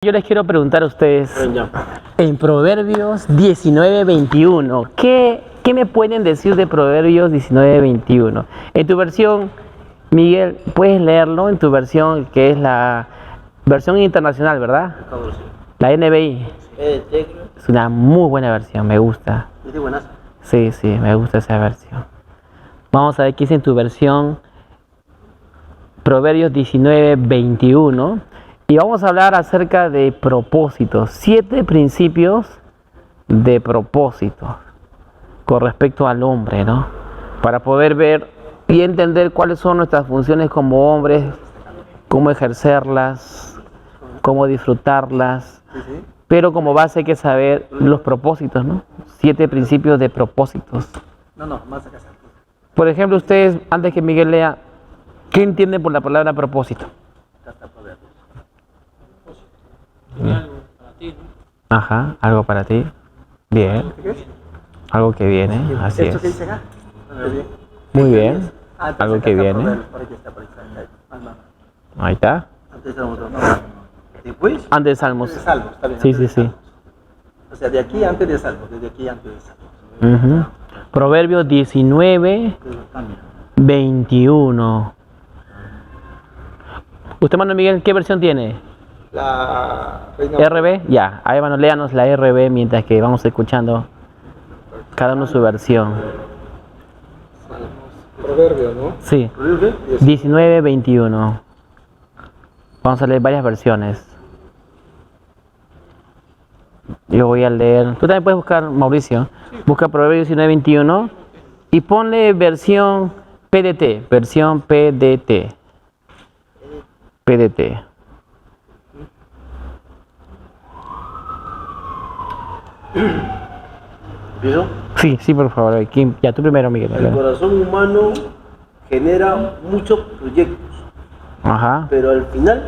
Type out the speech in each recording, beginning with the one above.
Yo les quiero preguntar a ustedes, Ya. en Proverbios 19:21, ¿qué me pueden decir de Proverbios 19:21? En tu versión, Miguel, puedes leerlo en tu versión, que es la versión internacional, ¿verdad? La NBI. Es una muy buena versión, me gusta. ¿Es de buenas? Sí, me gusta esa versión. Vamos a ver qué dice en tu versión, Proverbios 19:21. Y vamos a hablar acerca de propósitos, 7 principios de propósitos con respecto al hombre, ¿no? Para poder ver y entender cuáles son nuestras funciones como hombres, cómo ejercerlas, cómo disfrutarlas. Pero como base hay que saber los propósitos, ¿no? 7 principios de propósitos. No, más acá. Por ejemplo, ustedes, antes que Miguel lea, ¿qué entienden por la palabra propósito? Algo para ti, ¿no? Ajá, algo para ti. Bien. Algo que viene, así ¿Esto que es. dice acá? Muy bien. Algo que viene. Ahí está. Antes de otro, no. Después. Antes de Salmos. De Salmos, está bien. Sí, antes de sí, sí. Salmos. O sea, de aquí antes de Salmos, desde aquí antes de Salmos. Ujú. Proverbios 19:21. ¿Usted, Manuel Miguel, qué versión tiene? La reina. ¿RB? Ya, ahí van, léanos la RB mientras que vamos escuchando cada uno su versión. Proverbio, ¿no? Sí, Proverbio. 19:21. Vamos a leer varias versiones. Yo voy a leer. Tú también puedes buscar, Mauricio. Busca Proverbios 19:21 y ponle versión PDT. Versión PDT. PDT. ¿Empiezo? Sí, por favor. Ya, tú primero, Miguel. El corazón humano genera muchos proyectos, Ajá. pero al final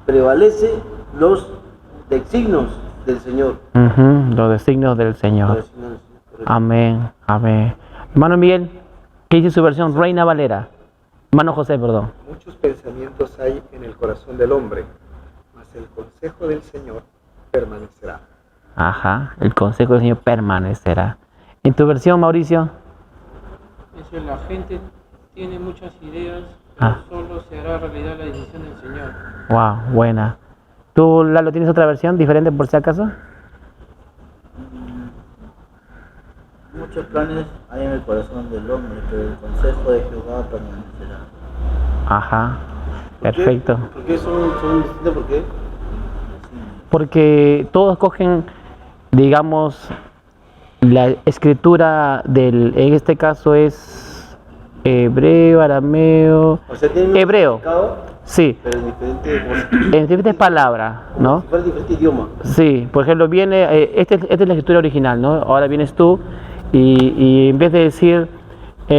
prevalece los designios del Señor. Ujú, los designios del Señor. Los designios del Señor, correcto. Amén, amén. Hermano Miguel, ¿qué dice su versión? Reina Valera. Hermano José, perdón. Muchos pensamientos hay en el corazón del hombre, mas el consejo del Señor permanecerá. Ajá, el consejo del Señor permanecerá. ¿En tu versión, Mauricio? Dice, la gente tiene muchas ideas, pero Ah. solo se hará realidad la decisión del Señor. Wow, buena. ¿Tú, Lalo, tienes otra versión diferente por si acaso? Muchos planes hay en el corazón del hombre, pero el consejo de Jehová permanecerá. Ajá, ¿Por qué? perfecto. ¿Por qué son distintos? ¿Por qué? Porque todos cogen, digamos, la escritura del, en este caso es hebreo, arameo, O sea, tienen un hebreo, significado, sí, pero en diferentes, en diferentes palabras, ¿no? si fuera diferente idioma. Sí, por ejemplo, viene, esta es la escritura original, ¿no? Ahora vienes tú y en vez de decir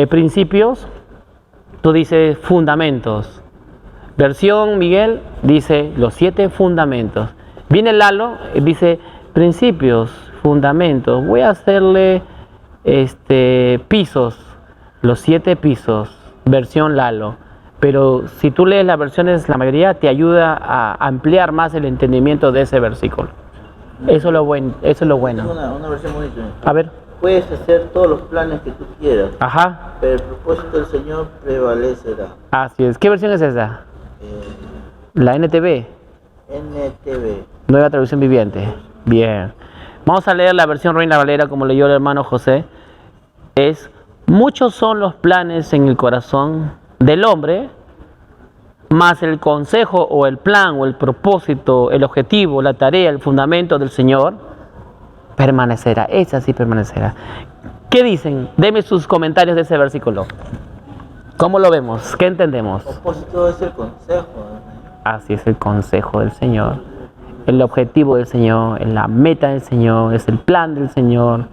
principios, tú dices fundamentos. Versión Miguel dice los 7 fundamentos. Viene Lalo, dice principios, fundamentos. Voy a hacerle pisos, los 7 pisos, versión Lalo. Pero si tú lees las versiones, la mayoría te ayuda a ampliar más el entendimiento de ese versículo. Eso es lo bueno. Eso es lo Tengo bueno. una versión bonita. A ver, Puedes hacer todos los planes que tú quieras, ajá, pero el propósito del Señor prevalecerá. así es. ¿Qué versión es esa? La NTV, NTV. Nueva Traducción Viviente. Bien. Vamos a leer la versión Reina Valera como leyó el hermano José. Es, muchos son los planes en el corazón del hombre, mas el consejo o el plan o el propósito, el objetivo, la tarea, el fundamento del Señor permanecerá. Esa sí permanecerá. ¿Qué dicen? Deme sus comentarios de ese versículo. ¿Cómo lo vemos? ¿Qué entendemos? El propósito es el consejo. Así es el consejo del Señor, el objetivo del Señor, la meta del Señor, es el plan del Señor,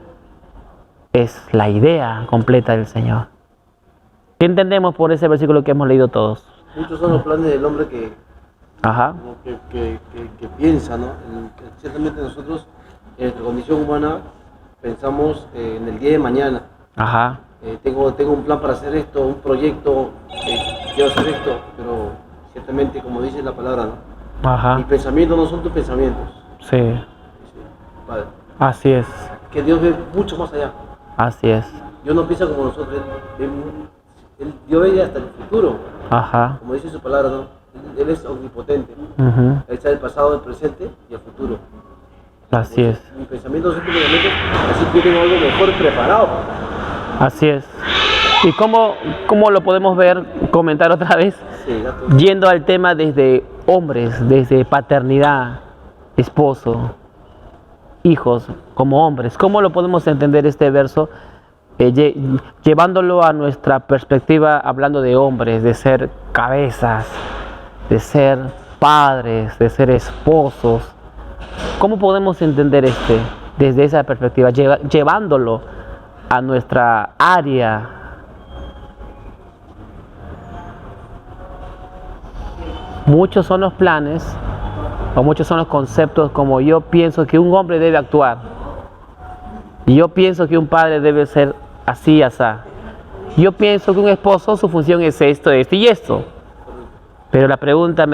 es la idea completa del Señor. ¿Qué entendemos por ese versículo que hemos leído todos? Muchos son los planes del hombre que, Ajá, como que piensa, ¿no? Ciertamente nosotros, en nuestra condición humana, pensamos en el día de mañana. ajá, Tengo un plan para hacer esto, un proyecto, quiero hacer esto, pero ciertamente, como dice la palabra, ¿no? Ajá. Mis pensamientos no son tus pensamientos. Sí. Dice, Padre. Así es. Que Dios ve mucho más allá. Así es. Dios no piensa como nosotros, Dios ve hasta el futuro. Ajá. Como dice su palabra, ¿no? Él es omnipotente. Ujú. Él sabe el pasado, el presente y el futuro. Así es. Mis pensamientos son tus pensamientos, así que yo tengo algo mejor preparado. Así es. ¿Y cómo lo podemos ver, comentar otra vez? Sí, gato. Yendo al tema desde hombres, desde paternidad, esposo, hijos, como hombres. ¿Cómo lo podemos entender este verso? Llevándolo a nuestra perspectiva, hablando de hombres, de ser cabezas, de ser padres, de ser esposos. ¿Cómo podemos entender desde esa perspectiva, llevándolo a nuestra área? Muchos son los planes, o muchos son los conceptos como yo pienso que un hombre debe actuar. Y yo pienso que un padre debe ser así, asá. Yo pienso que un esposo, su función es esto, esto y esto. Pero la pregunta,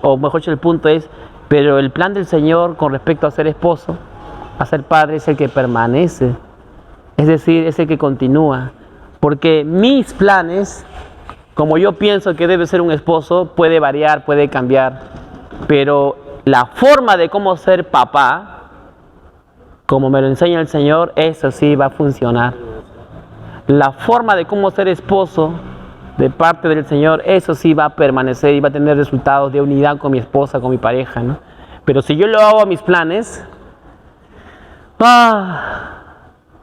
o mejor dicho, el punto es, pero el plan del Señor con respecto a ser esposo, a ser padre, es el que permanece. Es decir, es el que continúa. Porque mis planes, como yo pienso que debe ser un esposo, puede variar, puede cambiar. Pero la forma de cómo ser papá, como me lo enseña el Señor, eso sí va a funcionar. La forma de cómo ser esposo de parte del Señor, eso sí va a permanecer y va a tener resultados de unidad con mi esposa, con mi pareja, ¿no? Pero si yo lo hago a mis planes,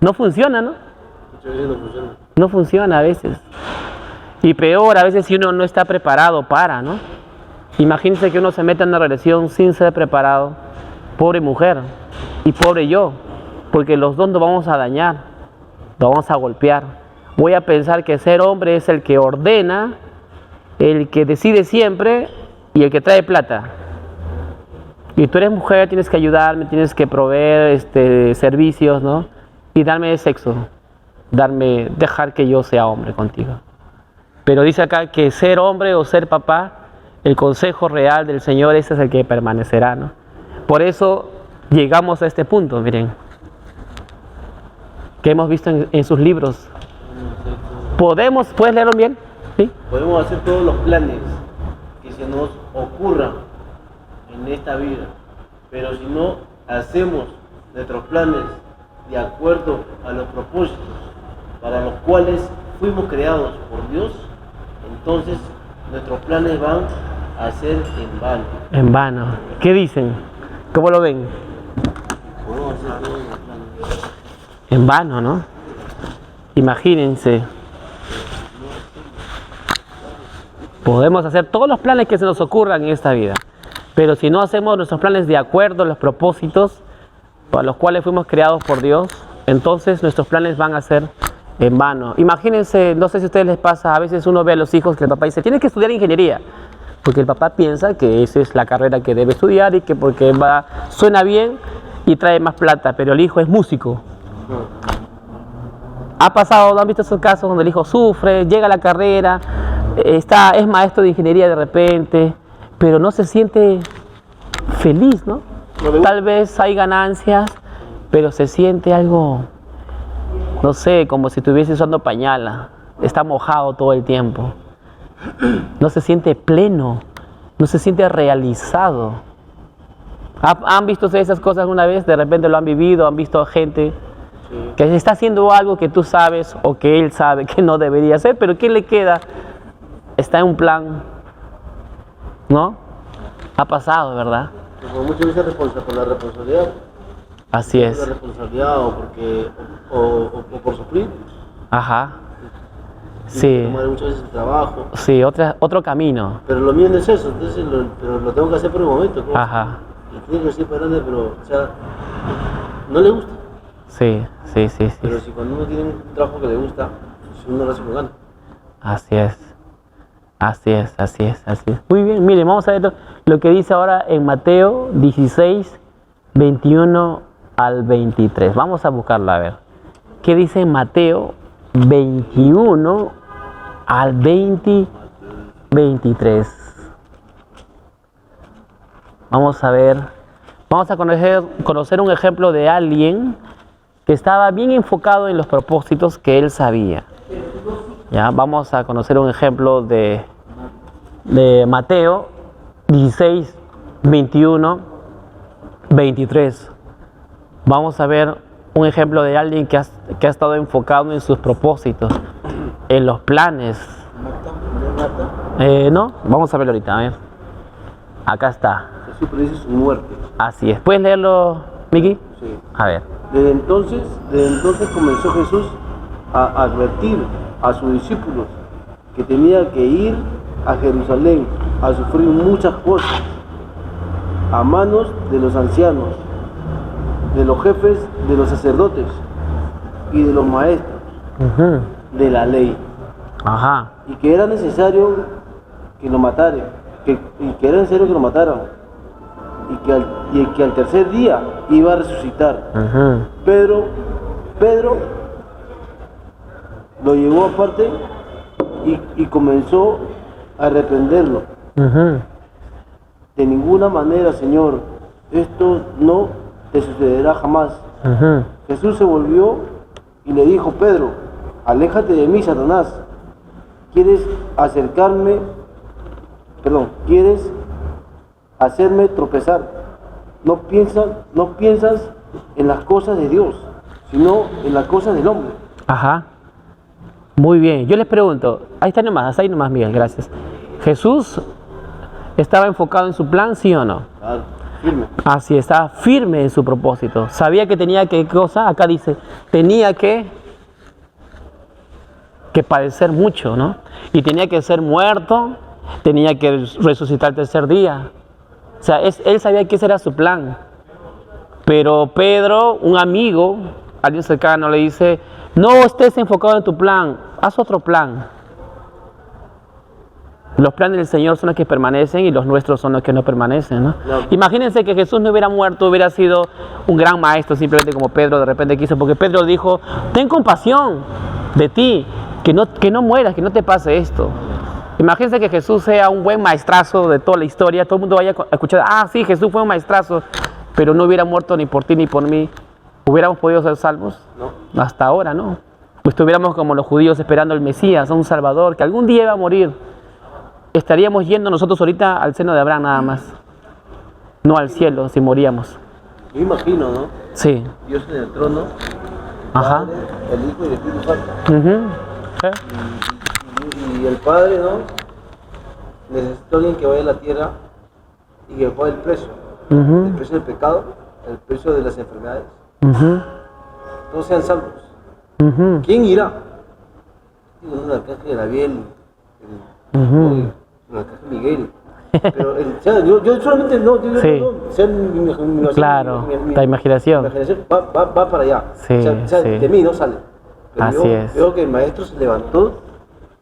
no funciona, ¿no? Muchas veces no funciona. No funciona a veces. Y peor, a veces si uno no está preparado para, ¿no? Imagínense que uno se mete en una relación sin ser preparado. Pobre mujer y pobre yo, porque los dos nos vamos a dañar, nos vamos a golpear. Voy a pensar que ser hombre es el que ordena, el que decide siempre y el que trae plata. Y tú eres mujer, tienes que ayudarme, tienes que proveer servicios, ¿no? Y darme sexo, dejar que yo sea hombre contigo. Pero dice acá que ser hombre o ser papá, el consejo real del Señor, ese es el que permanecerá, ¿no? Por eso llegamos a este punto, miren, que hemos visto en sus libros. ¿Puedes leerlo bien? ¿Sí? Podemos hacer todos los planes que se nos ocurran en esta vida, pero si no hacemos nuestros planes de acuerdo a los propósitos para los cuales fuimos creados por Dios, entonces nuestros planes van a ser en vano. En vano. ¿Qué dicen? ¿Cómo lo ven? Podemos hacer todos los planes. En vano, ¿no? Imagínense. Podemos hacer todos los planes que se nos ocurran en esta vida, pero si no hacemos nuestros planes de acuerdo a los propósitos para los cuales fuimos creados por Dios, entonces nuestros planes van a ser en vano. Imagínense, no sé si a ustedes les pasa, a veces uno ve a los hijos que el papá dice, tienes que estudiar ingeniería, porque el papá piensa que esa es la carrera que debe estudiar y que porque suena bien y trae más plata, pero el hijo es músico. Ha pasado, ¿no han visto esos casos donde el hijo sufre, llega a la carrera, es maestro de ingeniería de repente, pero no se siente feliz, ¿no? Tal vez hay ganancias, pero se siente algo, no sé, como si estuviese usando pañala, está mojado todo el tiempo, no se siente pleno, no se siente realizado. ¿Han visto ustedes esas cosas alguna vez? De repente lo han vivido, han visto a gente que está haciendo algo que tú sabes o que él sabe que no debería hacer, pero ¿qué le queda? Está en un plan, ¿no? Ha pasado, ¿verdad? Pero muchas veces por la responsabilidad. Así Por la es. responsabilidad o por sufrir. Ajá. Tiene que Sí. tomar muchas veces el trabajo. Sí, otro camino. Pero lo mío no es eso, entonces pero lo tengo que hacer por el momento. ¿No? Ajá. Y tiene que ser para adelante, pero, o sea, no le gusta. Sí. Pero si cuando uno tiene un trabajo que le gusta, pues uno lo hace con ganas. Así es. Muy bien, miren, vamos a ver lo que dice ahora en Mateo 16, 21 al 23. Vamos a buscarlo a ver. ¿Qué dice en Mateo 21 al 23? Vamos a ver. Vamos a conocer un ejemplo de alguien que estaba bien enfocado en los propósitos que él sabía. ¿Ya? Vamos a conocer un ejemplo de Mateo 16, 21, 23. Vamos a ver un ejemplo de alguien que ha estado enfocado en sus propósitos, en los planes. No, vamos a verlo ahorita. A ver. Acá está. Jesús predice su muerte. Así es. ¿Puedes leerlo, Miki? Sí. A ver. Desde entonces comenzó Jesús a advertir a sus discípulos que tenía que ir a Jerusalén a sufrir muchas cosas a manos de los ancianos, de los jefes de los sacerdotes y de los maestros Ujú. de la ley, Ajá. y que era necesario que lo mataran, y que al tercer día iba a resucitar. Ujú. Pedro lo llevó aparte y comenzó a reprenderlo. Ujú. De ninguna manera, Señor, esto no te sucederá jamás. Ujú. Jesús se volvió y le dijo: Pedro, aléjate de mí, Satanás. ¿Quieres hacerme tropezar? No piensas en las cosas de Dios, sino en las cosas del hombre. Ajá. Muy bien. Yo les pregunto, ahí está nomás, Miguel, gracias. ¿Jesús estaba enfocado en su plan, sí o no? Claro, firme. Así, estaba firme en su propósito. Sabía que tenía que, ¿qué cosa? Acá dice, tenía que padecer mucho, ¿no? Y tenía que ser muerto, tenía que resucitar el tercer día. O sea, él sabía que ese era su plan. Pero Pedro, un amigo, alguien cercano, le dice: no estés enfocado en tu plan, haz otro plan. Los planes del Señor son los que permanecen y los nuestros son los que no permanecen, ¿no? No. Imagínense que Jesús no hubiera muerto, hubiera sido un gran maestro, simplemente como Pedro de repente quiso, porque Pedro dijo: ten compasión de ti, que no mueras, que no te pase esto. Imagínense que Jesús sea un buen maestrazo de toda la historia, todo el mundo vaya a escuchar: ah, sí, Jesús fue un maestrazo, pero no hubiera muerto ni por ti ni por mí. ¿Hubiéramos podido ser salvos? No. Hasta ahora, ¿no? Pues estuviéramos como los judíos esperando al Mesías, a un Salvador, que algún día iba a morir. Estaríamos yendo nosotros ahorita al seno de Abraham nada más, no al cielo si moríamos. Yo imagino, ¿no? Sí. Dios en el trono, Ajá. Padre, el Hijo y el Espíritu Santo. Ujú. Y el Padre, ¿no? Necesita alguien que vaya a la tierra y que pague el precio. Ujú. El precio del pecado, el precio de las enfermedades. Ujú. Todos sean salvos. Ujú. ¿Quién irá? Digo, el arcángel Gabriel, Ujú. el arcángel Miguel. Pero yo solamente Sí. Claro, la imaginación. Va para allá. Sí, sí. De mí no sale. Pero Así yo es. veo que el maestro se levantó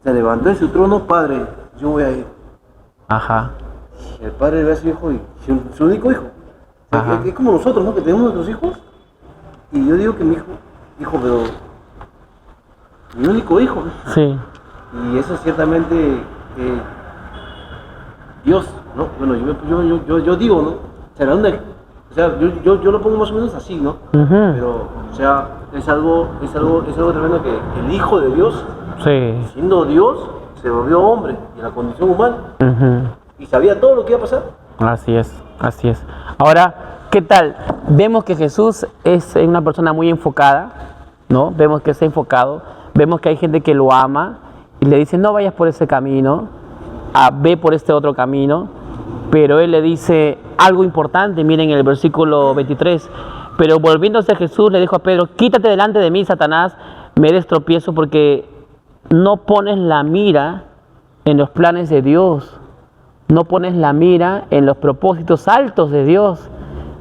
en su trono: Padre, yo voy a ir. Ajá. El padre ve a su hijo, su único hijo. O sea, Ajá. es como nosotros, ¿no? Que tenemos nuestros hijos. Y yo digo que mi hijo, pero mi único hijo. Sí. Y eso ciertamente Dios, ¿no? Bueno, yo digo, ¿no? O sea, yo lo pongo más o menos así, ¿no? Ujú. Pero, o sea, es algo tremendo, que el Hijo de Dios, Sí. siendo Dios, se volvió hombre en la condición humana Ujú. y sabía todo lo que iba a pasar. Así es, así es. Ahora, ¿qué tal? Vemos que Jesús es una persona muy enfocada, ¿no? Vemos que está enfocado, vemos que hay gente que lo ama y le dice: no vayas por ese camino, ve por este otro camino. Pero él le dice algo importante, miren el versículo 23. Pero volviéndose a Jesús le dijo a Pedro: quítate delante de mí, Satanás, me eres tropiezo, porque no pones la mira en los planes de Dios. No pones la mira en los propósitos altos de Dios.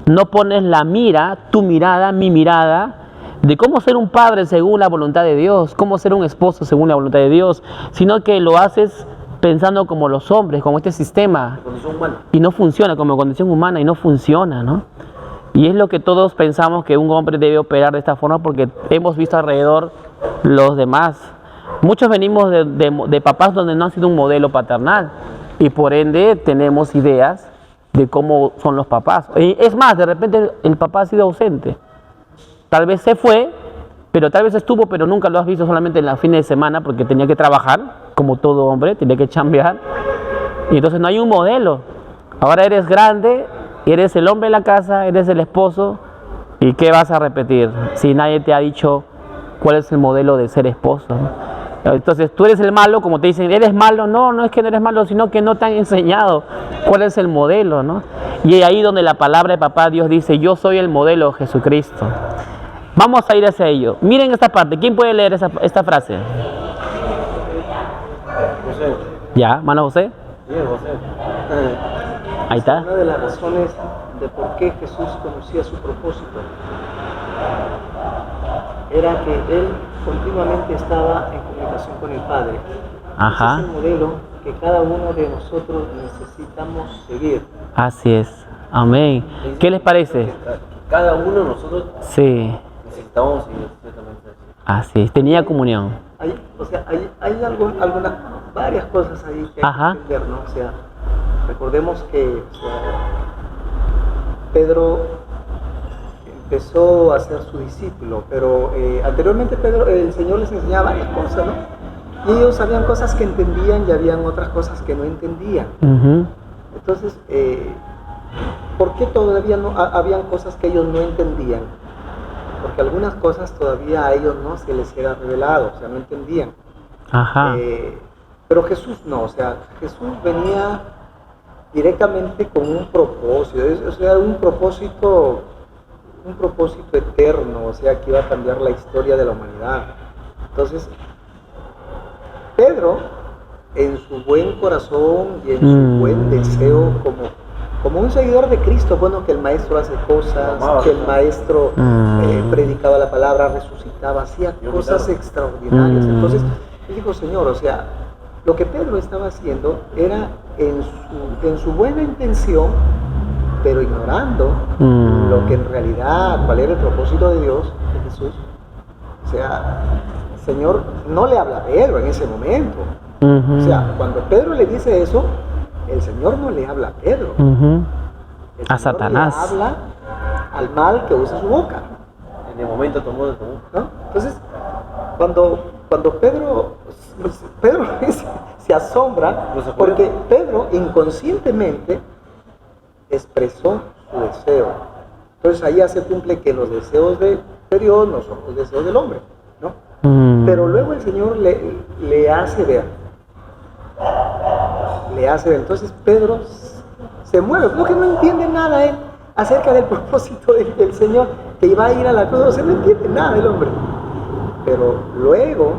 No pones la mira, tu mirada, mi mirada, de cómo ser un padre según la voluntad de Dios, cómo ser un esposo según la voluntad de Dios, sino que lo haces pensando como los hombres, como este sistema, Condición humana. y no funciona, como condición humana, y no funciona, ¿no? Y es lo que todos pensamos, que un hombre debe operar de esta forma, porque hemos visto alrededor los demás. Muchos venimos de papás donde no han sido un modelo paternal, y por ende tenemos ideas de cómo son los papás. Y es más, de repente el papá ha sido ausente. Tal vez se fue, pero tal vez estuvo, pero nunca lo has visto, solamente en los fines de semana porque tenía que trabajar, como todo hombre, tenía que chambear. Y entonces no hay un modelo. Ahora eres grande, eres el hombre de la casa, eres el esposo. ¿Y qué vas a repetir si nadie te ha dicho cuál es el modelo de ser esposo, ¿no? Entonces tú eres el malo, como te dicen, ¿eres malo? No, no es que no eres malo, sino que no te han enseñado cuál es el modelo, ¿no? Y ahí donde la palabra de papá Dios dice, yo soy el modelo, Jesucristo. Vamos a ir hacia ello. Miren esta parte, ¿quién puede leer esta frase? José. ¿Ya, mano José? Sí, José. Ahí está. Una de las razones de por qué Jesús conocía su propósito era que Él continuamente estaba en comunicación con el Padre. Ajá. Ese es el modelo que cada uno de nosotros necesitamos seguir. Así es. Amén. ¿Qué les parece? Cada uno de nosotros Sí. necesitamos seguir ciertamente así. Así es. Tenía comunión. Hay varias cosas ahí que hay Ajá. que entender, ¿no? O sea, recordemos que Pedro empezó a ser su discípulo, pero anteriormente el Señor les enseñaba varias cosas, ¿no? Y ellos sabían cosas que entendían y habían otras cosas que no entendían. Ujú. Entonces, ¿por qué todavía no habían cosas que ellos no entendían? Porque algunas cosas todavía a ellos no se les era revelado, o sea, no entendían. Ajá. Pero Jesús no, o sea, Jesús venía directamente con un propósito, o sea, un propósito eterno, o sea, que iba a cambiar la historia de la humanidad. Entonces, Pedro, en su buen corazón y en su buen deseo, como un seguidor de Cristo, bueno, que el maestro hace cosas, que el maestro predicaba la palabra, resucitaba, hacía cosas extraordinarias. Entonces, él dijo, Señor, o sea, lo que Pedro estaba haciendo era en su buena intención, pero ignorando lo que en realidad, cuál era el propósito de Dios, de Jesús. O sea, el Señor no le habla a Pedro en ese momento. O sea, cuando Pedro le dice eso, el Señor no le habla a Pedro. El A Señor Satanás. le habla al mal que usa su boca, En el momento tomó de tomó. ¿no? Entonces, cuando Pedro se asombra, porque Pedro inconscientemente expresó su deseo. Entonces ahí ya se cumple que los deseos de Dios no son los deseos del hombre, ¿no? Pero luego el Señor le hace ver. Entonces Pedro se mueve, porque no entiende nada acerca del propósito del Señor, que iba a ir a la cruz. O sea, no entiende nada el hombre. Pero luego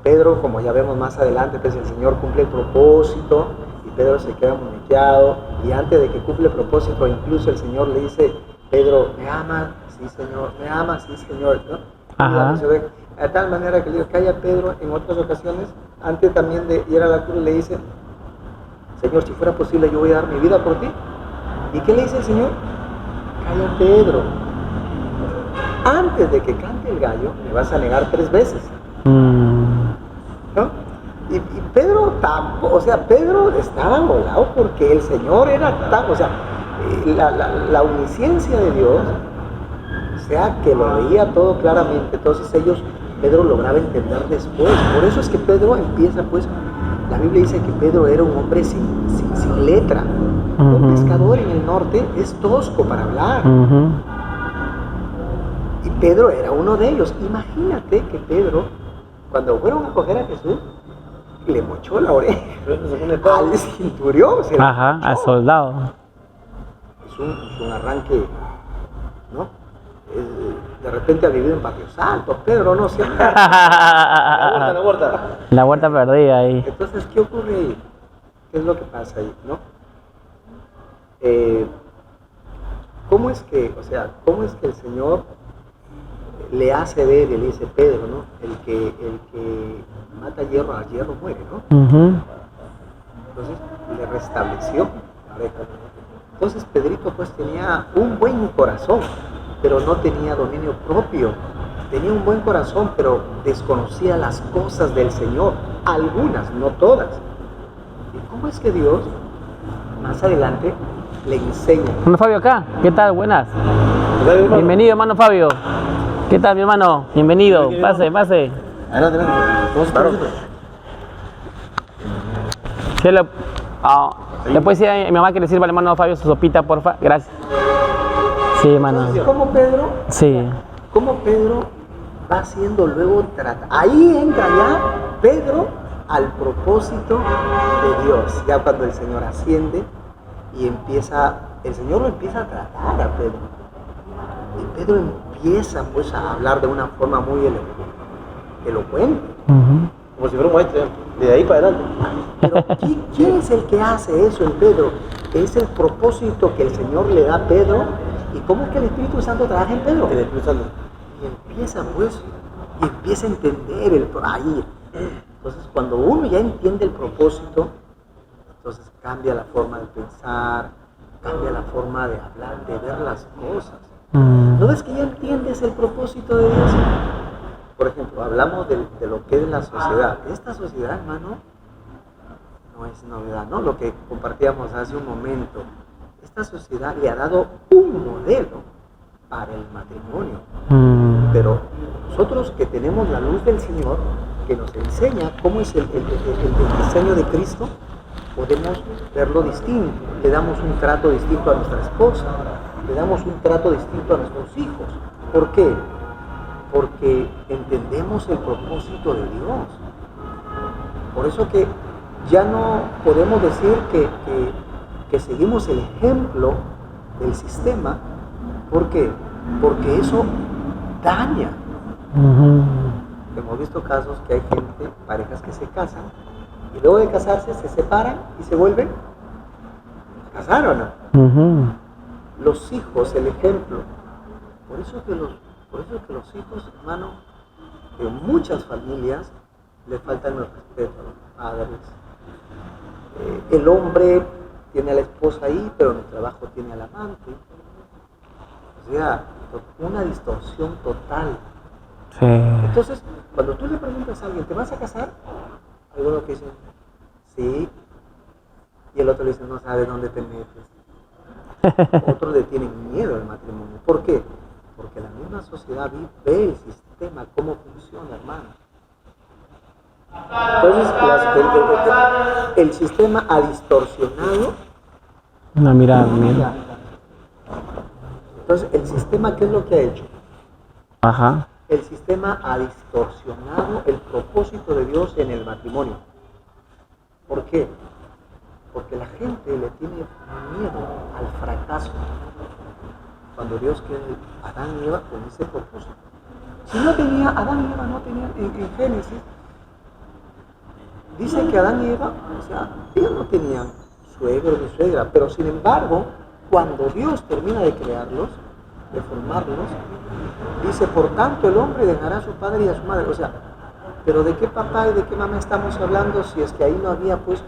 Pedro, como ya vemos más adelante, pues el Señor cumple el propósito y Pedro se queda muñequeado, y antes de que cumple el propósito, incluso el Señor le dice, Pedro, ¿me amas? Sí, Señor. ¿Me amas? Sí, Señor, ¿no? Ajá. Y se ve, de tal manera que le digo, calla Pedro. En otras ocasiones, antes también de ir a la cruz, le dice, Señor, si fuera posible, yo voy a dar mi vida por ti. ¿Y qué le dice el Señor? Calla Pedro, antes de que cante el gallo, me vas a negar 3 veces. ¿No? Y Pedro tampoco, o sea, Pedro estaba volado porque el Señor era tan, o sea, la omnisciencia de Dios, o sea, que lo veía todo claramente. Entonces Pedro lograba entender después. Por eso es que Pedro empieza, pues, la Biblia dice que Pedro era un hombre sin letra. Un pescador en el norte es tosco para hablar. Y Pedro era uno de ellos. Imagínate que Pedro, cuando fueron a coger a Jesús, le mochó la oreja al centurión. Ajá, al soldado. Es un arranque, ¿no? De repente ha vivido en Barrios Altos, Pedro, no sé. La huerta. La huerta perdida ahí. Entonces, ¿qué ocurre ahí? ¿Qué es lo que pasa ahí, no? ¿Cómo es que el Señor le hace ver, y le dice, Pedro, ¿no? El que mata hierro a hierro muere, ¿no? Entonces le restableció la oreja. Entonces Pedrito pues tenía un buen corazón, pero no tenía dominio propio. Tenía un buen corazón, pero desconocía las cosas del Señor, algunas, no todas. ¿Y cómo es que Dios más adelante le enseña. Hermano Fabio acá, ¿qué tal? Buenas. Bienvenido, hermano Fabio. ¿Qué tal, mi hermano? Bienvenido. Pase, pase. Adelante, adelante. ¿Cómo se está? Sí, ¿le puedes decir a mi mamá que le sirva al hermano Fabio su sopita, porfa? Gracias. Sí, hermano. Entonces, ¿cómo Pedro? Sí. ¿Cómo Pedro va haciendo luego trata? Ahí entra ya Pedro al propósito de Dios. Ya cuando el Señor asciende y el Señor lo empieza a tratar a Pedro. Y Pedro empieza pues a hablar de una forma muy elocuente. Como si fuera un maestro, de ahí para adelante. Pero ¿quién es el que hace eso en Pedro? Es el propósito que el Señor le da a Pedro. ¿Y cómo es que el Espíritu Santo trabaja en Pedro? El Espíritu Santo. Y empieza a entender ahí. Entonces, cuando uno ya entiende el propósito, entonces cambia la forma de pensar, cambia la forma de hablar, de ver las cosas. ¿No ves que ya entiendes el propósito de Dios? Por ejemplo, hablamos de lo que es la sociedad. Esta sociedad, hermano, no es novedad, ¿no? Lo que compartíamos hace un momento. Esta sociedad le ha dado un modelo para el matrimonio. Pero nosotros que tenemos la luz del Señor, que nos enseña cómo es el diseño de Cristo, podemos verlo distinto. Le damos un trato distinto a nuestra esposa, le damos un trato distinto a nuestros hijos. ¿Por qué? Porque entendemos el propósito de Dios. Por eso que ya no podemos decir que seguimos el ejemplo del sistema. ¿Por qué? Porque eso daña. Hemos visto casos que hay gente, parejas que se casan y luego de casarse se separan y se vuelven a casar, ¿o no? Los hijos, el ejemplo. Por eso que los hijos, hermano, en muchas familias le faltan el respeto a los padres. El hombre tiene a la esposa ahí, pero en el trabajo tiene al amante. O sea, una distorsión total. Sí. Entonces, cuando tú le preguntas a alguien, ¿te vas a casar? Algunos que dicen, sí. Y el otro le dice, no sabe dónde te metes. Otros le tienen miedo al matrimonio. ¿Por qué? Porque la misma sociedad ve el sistema, cómo funciona, hermano. Entonces, el sistema ha distorsionado Una mirada, mira. Entonces, el sistema, ¿qué es lo que ha hecho? Ajá. El sistema ha distorsionado el propósito de Dios en el matrimonio. ¿Por qué? Porque la gente le tiene miedo al fracaso. Cuando Dios creó a Adán y Eva con ese propósito. Si no tenía, Adán y Eva no tenían, en Génesis, dice que Adán y Eva, o sea, ellos no tenían suegro ni suegra, pero sin embargo, cuando Dios termina de crearlos, de formarlos, dice, por tanto el hombre dejará a su padre y a su madre. O sea, pero ¿de qué papá y de qué mamá estamos hablando si es que ahí no había, pues,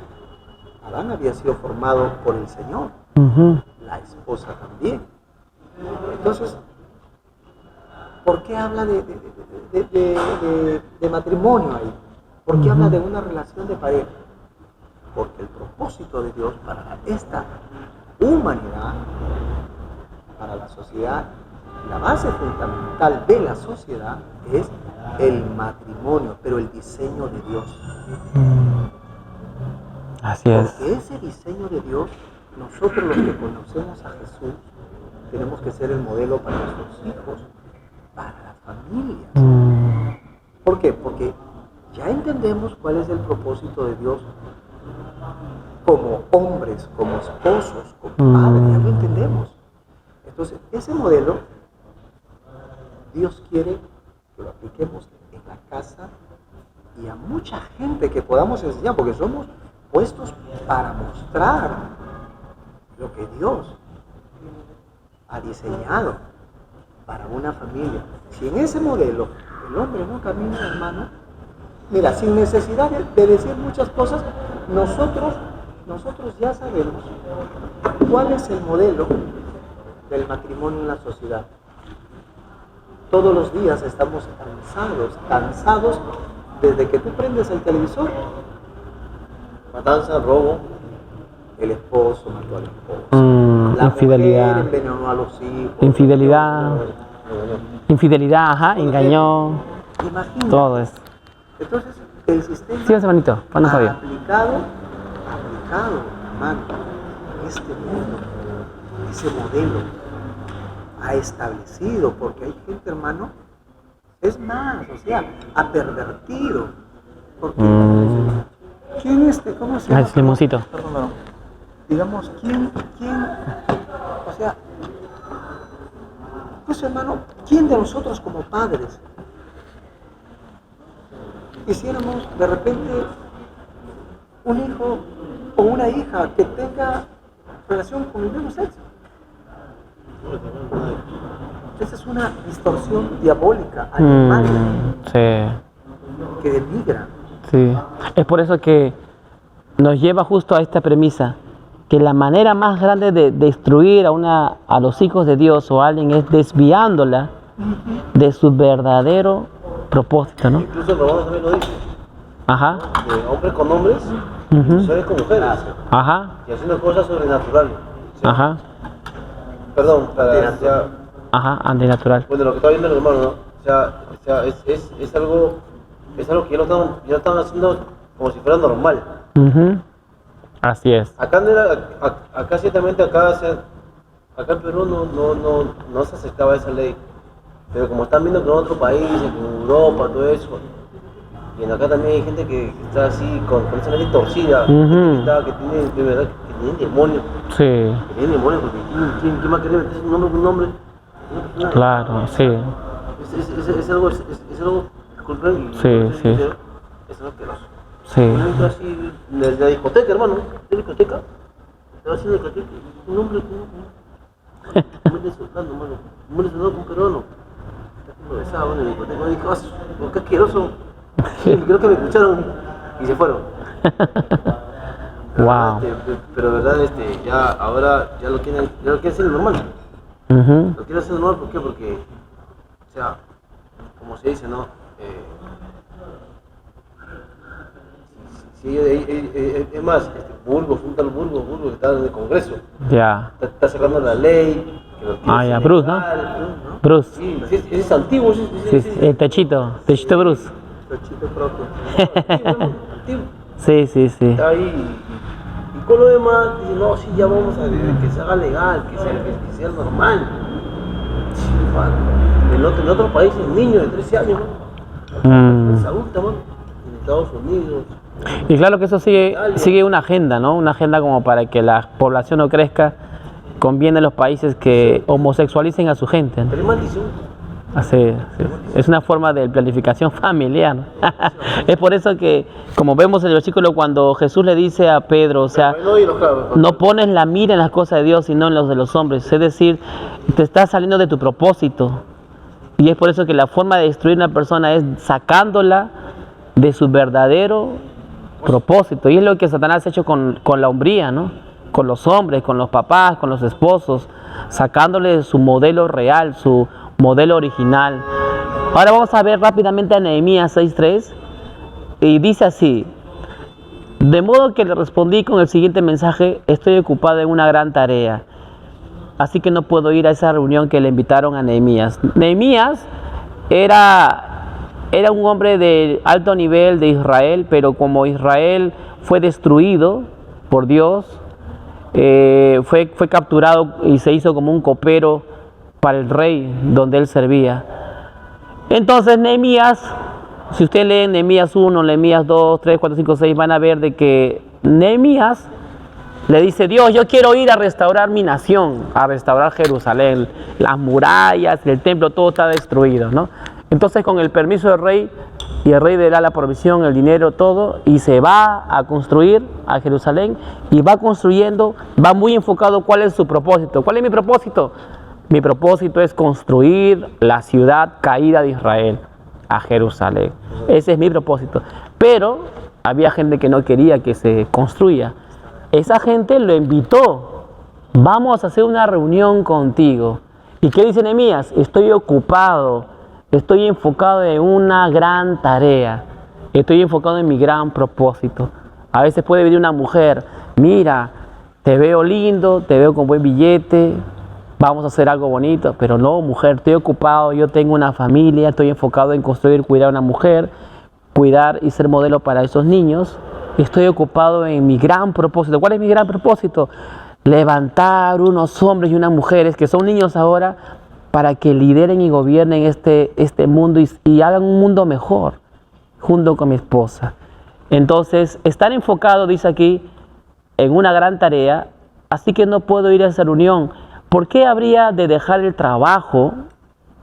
Adán había sido formado por el Señor, la esposa también. Entonces, ¿por qué habla de matrimonio ahí? ¿Por qué habla de una relación de pareja? Porque el propósito de Dios para esta humanidad, para la sociedad, la base fundamental de la sociedad es el matrimonio, pero el diseño de Dios. Así es. Porque ese diseño de Dios, nosotros los que conocemos a Jesús, tenemos que ser el modelo para nuestros hijos, para las familias. ¿Por qué? Porque ya entendemos cuál es el propósito de Dios como hombres, como esposos, como padres, ya lo entendemos. Entonces, ese modelo, Dios quiere que lo apliquemos en la casa y a mucha gente que podamos enseñar, porque somos puestos para mostrar lo que Dios ha diseñado para una familia. Si en ese modelo el hombre no camina, hermano, mira, sin necesidad de decir muchas cosas, nosotros ya sabemos cuál es el modelo del matrimonio en la sociedad. Todos los días estamos cansados desde que tú prendes el televisor. Matanza, robo. el esposo mató al esposo. La Infidelidad. mujer envenenó a los hijos. Infidelidad. Infidelidad, ajá, engañó, Imagínate. todo eso. Entonces, el sistema Sí, hermanito, bueno, Fabio. aplicado, hermano, este mundo, ese modelo ha establecido, porque hay gente, hermano, es más, o sea, ha pervertido. Porque, ¿quién ¿cómo se Ah, llama? es limoncito. Perdón, digamos, ¿quién, o sea, pues hermano, ¿quién de nosotros como padres quisiéramos de repente un hijo o una hija que tenga relación con el mismo sexo? Esa es una distorsión diabólica animal Sí, que denigra. sí. Es por eso que nos lleva justo a esta premisa, que la manera más grande de destruir a los hijos de Dios o a alguien es desviándola de su verdadero propósito, ¿no? Incluso el Romano también lo dice, Ajá, de hombres con hombres, mujeres con mujeres, ajá, y haciendo cosas sobrenaturales. ajá, Perdón, para, o sea, ajá, antinatural. bueno, lo que está viendo el hermano, ¿no? O sea, es algo que ya están haciendo como si fuera normal. Ujú. Así es. Acá no era, acá ciertamente acá en Perú no se aceptaba esa ley, pero como están viendo que en otros países, en Europa, todo eso, y en acá también hay gente que está así con esa ley torcida, Ujú. que tiene, de verdad, que tienen demonios, Sí, porque ¿quién más quiere meterse un nombre con un nombre? claro, sí. Es algo, disculpen, Sí, sí. Es algo asqueroso. Sí. Yo entro así, de la discoteca, hermano, de la discoteca, estaba haciendo discoteca, un hombre, un hombre soltando, hermano, un hombre soltando con un peruano, lo besaba en la discoteca, me dijo, qué asqueroso, creo que me escucharon y se fueron. Wow. Pero verdad, ya ahora ya lo quieren hacer normal. Ujú. Lo quieren hacer normal, ¿por qué? Porque, o sea, como se dice, ¿no? Es más, Burgos, un tal Burgos que está en el Congreso, Ya. está sacando la ley. Que lo quiere Ya, hacer Bruce, ¿no? legal, Bruce. Sí, es antiguo, Sí, el techito Bruce. Pechito propio. antiguo. Sí, sí, sí. Está ahí y con lo demás dice, no, sí, ya vamos a que se haga legal, que sea normal. Sí, en otros países, niños de 13 años, ¿no? Es adulta, ¿no? En Estados Unidos. Y claro que eso sigue una agenda, ¿no? Una agenda como para que la población no crezca. Conviene a los países que homosexualicen a su gente, ¿no? Pero es maldición. Así, sí. Es una forma de planificación familiar, ¿no? Es por eso que, como vemos en el versículo, cuando Jesús le dice a Pedro, o sea, no pones la mira en las cosas de Dios, sino en los de los hombres. Es decir, te estás saliendo de tu propósito. Y es por eso que la forma de destruir a una persona es sacándola de su verdadero propósito. Y es lo que Satanás ha hecho con la hombría, ¿no? Con los hombres, con los papás, con los esposos, sacándole su modelo real, su modelo original. Ahora vamos a ver rápidamente a Nehemías 6:3 y dice así: de modo que le respondí con el siguiente mensaje: estoy ocupado en una gran tarea, así que no puedo ir a esa reunión que le invitaron a Nehemías. Nehemías era un hombre de alto nivel de Israel, pero como Israel fue destruido por Dios, fue capturado y se hizo como un copero para el rey donde él servía. Entonces Nehemías, si usted lee Nehemías 1, Nehemías 2, 3, 4, 5, 6, van a ver de que Nehemías le dice: Dios, yo quiero ir a restaurar mi nación, a restaurar Jerusalén, las murallas, el templo, todo está destruido, ¿no? Entonces, con el permiso del rey, y el rey le da la provisión, el dinero, todo, y se va a construir a Jerusalén, y va construyendo, va muy enfocado cuál es su propósito. ¿Cuál es mi propósito? Mi propósito es construir la ciudad caída de Israel, a Jerusalén. Ese es mi propósito. Pero había gente que no quería que se construya. Esa gente lo invitó: vamos a hacer una reunión contigo. ¿Y qué dice Nehemías? Estoy ocupado, estoy enfocado en una gran tarea, estoy enfocado en mi gran propósito. A veces puede venir una mujer: mira, te veo lindo, te veo con buen billete, vamos a hacer algo bonito, pero no, mujer, estoy ocupado, yo tengo una familia, estoy enfocado en construir, cuidar a una mujer, cuidar y ser modelo para esos niños, estoy ocupado en mi gran propósito. ¿Cuál es mi gran propósito? Levantar unos hombres y unas mujeres que son niños ahora para que lideren y gobiernen este mundo y hagan un mundo mejor, junto con mi esposa. Entonces, estar enfocado, dice aquí, en una gran tarea, así que no puedo ir a esa reunión. ¿Por qué habría de dejar el trabajo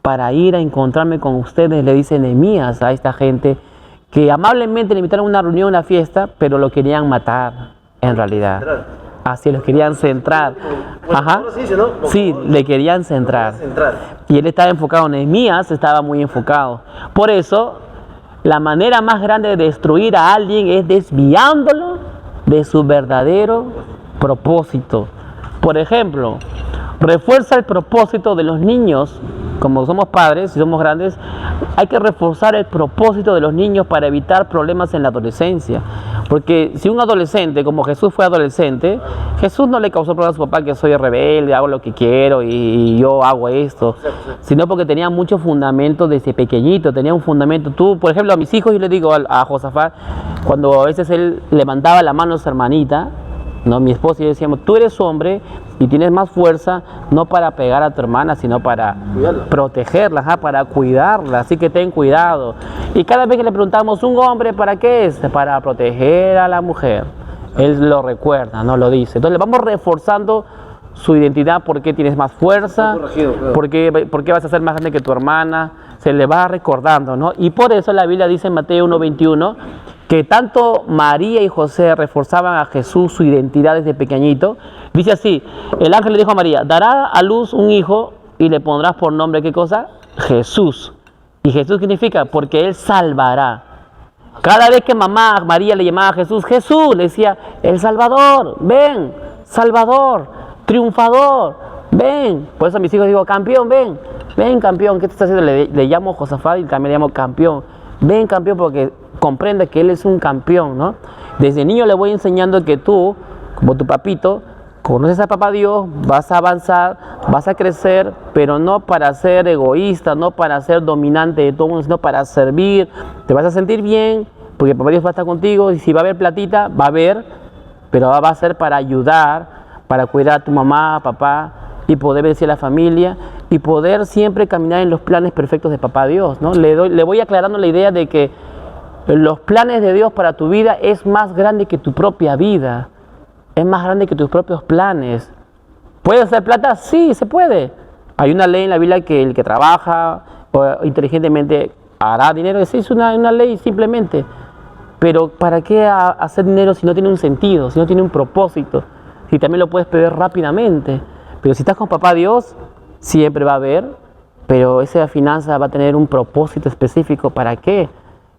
para ir a encontrarme con ustedes? Le dice Nehemías a esta gente que amablemente le invitaron a una reunión, una fiesta, pero lo querían matar en realidad. Así los querían centrar. Ajá. Sí, le querían centrar. Y él estaba enfocado, Nehemías estaba muy enfocado. Por eso, la manera más grande de destruir a alguien es desviándolo de su verdadero propósito. Por ejemplo, refuerza el propósito de los niños. Como somos padres y somos grandes, hay que reforzar el propósito de los niños para evitar problemas en la adolescencia. Porque si un adolescente, como Jesús fue adolescente, Jesús no le causó problemas a su papá que soy rebelde, hago lo que quiero y yo hago esto, sino porque tenía mucho fundamento desde pequeñito, tenía un fundamento. Tú, por ejemplo, a mis hijos yo le digo a Josafat, cuando a veces él levantaba la mano a su hermanita, ¿no? Mi esposa y yo decíamos, tú eres hombre y tienes más fuerza, no para pegar a tu hermana, sino para protegerla, para cuidarla, así que ten cuidado. Y cada vez que le preguntamos, ¿un hombre para qué es? Para proteger a la mujer. Él lo recuerda, no lo dice. Entonces le vamos reforzando su identidad, por qué tienes más fuerza, por qué vas a ser más grande que tu hermana, se le va recordando, ¿no? Y por eso la Biblia dice en Mateo 1:21, que tanto María y José reforzaban a Jesús su identidad desde pequeñito. Dice así, el ángel le dijo a María, dará a luz un hijo y le pondrás por nombre, ¿qué cosa? Jesús. ¿Y Jesús significa? Porque él salvará. Cada vez que mamá María le llamaba a Jesús, Jesús, le decía, el Salvador, ven, Salvador, triunfador, ven. Por eso a mis hijos digo, campeón, ven campeón, ¿qué te estás haciendo? Le llamo Josafat y también le llamo campeón. Ven campeón, porque comprende que él es un campeón, ¿no? Desde niño le voy enseñando que tú, como tu papito, conoces a papá Dios, vas a avanzar, vas a crecer, pero no para ser egoísta, no para ser dominante de todo mundo, sino para servir. Te vas a sentir bien, porque papá Dios va a estar contigo, y si va a haber platita, va a haber, pero va a ser para ayudar, para cuidar a tu mamá, papá, y poder bendecir a la familia, y poder siempre caminar en los planes perfectos de papá Dios, ¿no? Le voy aclarando la idea de que los planes de Dios para tu vida es más grande que tu propia vida. Es más grande que tus propios planes. ¿Puede hacer plata? Sí, se puede. Hay una ley en la Biblia que el que trabaja inteligentemente hará dinero. Sí, es una ley simplemente. Pero ¿para qué hacer dinero si no tiene un sentido, si no tiene un propósito? Si también lo puedes perder rápidamente. Pero si estás con papá Dios, siempre va a haber, pero esa finanza va a tener un propósito específico. ¿Para qué?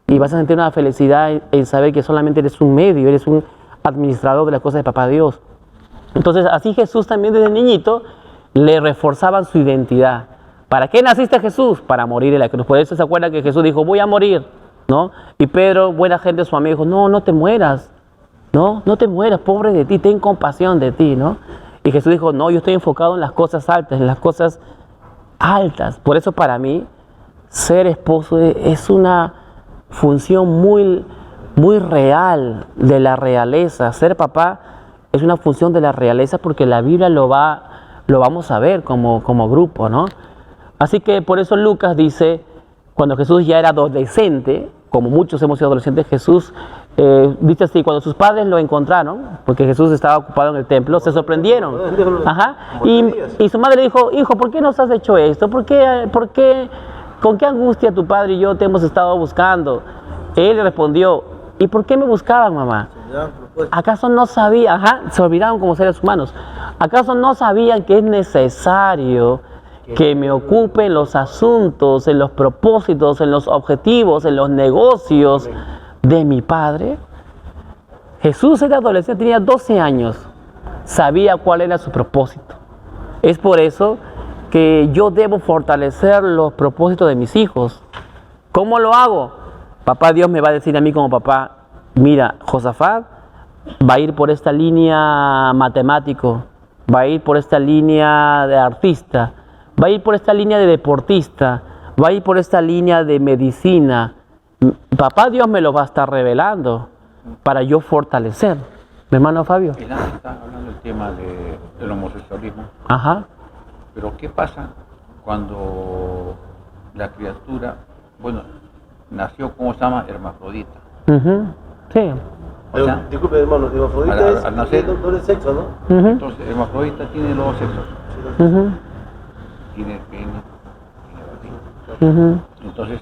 Y vas a sentir una felicidad en saber que solamente eres un medio, eres un administrador de las cosas de papá Dios. Entonces, así Jesús también desde niñito le reforzaban su identidad. ¿Para qué naciste, Jesús? Para morir en la cruz. Por eso se acuerda que Jesús dijo, voy a morir, ¿no? Y Pedro, buena gente, su amigo, dijo, no te mueras, no te mueras, pobre de ti, ten compasión de ti, ¿no? Y Jesús dijo, no, yo estoy enfocado en las cosas altas, en las cosas altas. Por eso para mí, ser esposo es una función muy real de la realeza. Ser papá es una función de la realeza porque la Biblia lo vamos a ver como grupo, ¿no? Así que por eso Lucas dice, cuando Jesús ya era adolescente, como muchos hemos sido adolescentes, Jesús dice así, cuando sus padres lo encontraron, porque Jesús estaba ocupado en el templo, se sorprendieron. Y su madre le dijo, hijo, ¿por qué nos has hecho esto? ¿Por qué, con qué angustia tu padre y yo te hemos estado buscando? Él le respondió, ¿y por qué me buscaban, mamá? ¿Acaso no sabían? Se olvidaron como seres humanos. ¿Acaso no sabían que es necesario que me ocupe en los asuntos, en los propósitos, en los objetivos, en los negocios de mi padre? Jesús era adolescente, tenía 12 años, sabía cuál era su propósito. Es por eso que yo debo fortalecer los propósitos de mis hijos. ¿Cómo lo hago? Papá Dios me va a decir a mí como papá, mira, Josafat, va a ir por esta línea matemático, va a ir por esta línea de artista, va a ir por esta línea de deportista, va a ir por esta línea de medicina. Papá Dios me lo va a estar revelando para yo fortalecer. Mi hermano Fabio. El ángel está hablando del tema del homosexualismo, Ajá. pero ¿qué pasa cuando la criatura, bueno, nació, ¿cómo se llama? Hermafrodita? Ujú. Sí. O sea, Disculpe, hermano, hermafrodita al nacer- es doble sexo, ¿no? Ujú. entonces, hermafrodita tiene los dos sexos, Ujú. tiene pene, tiene vagina. Ujú. Entonces,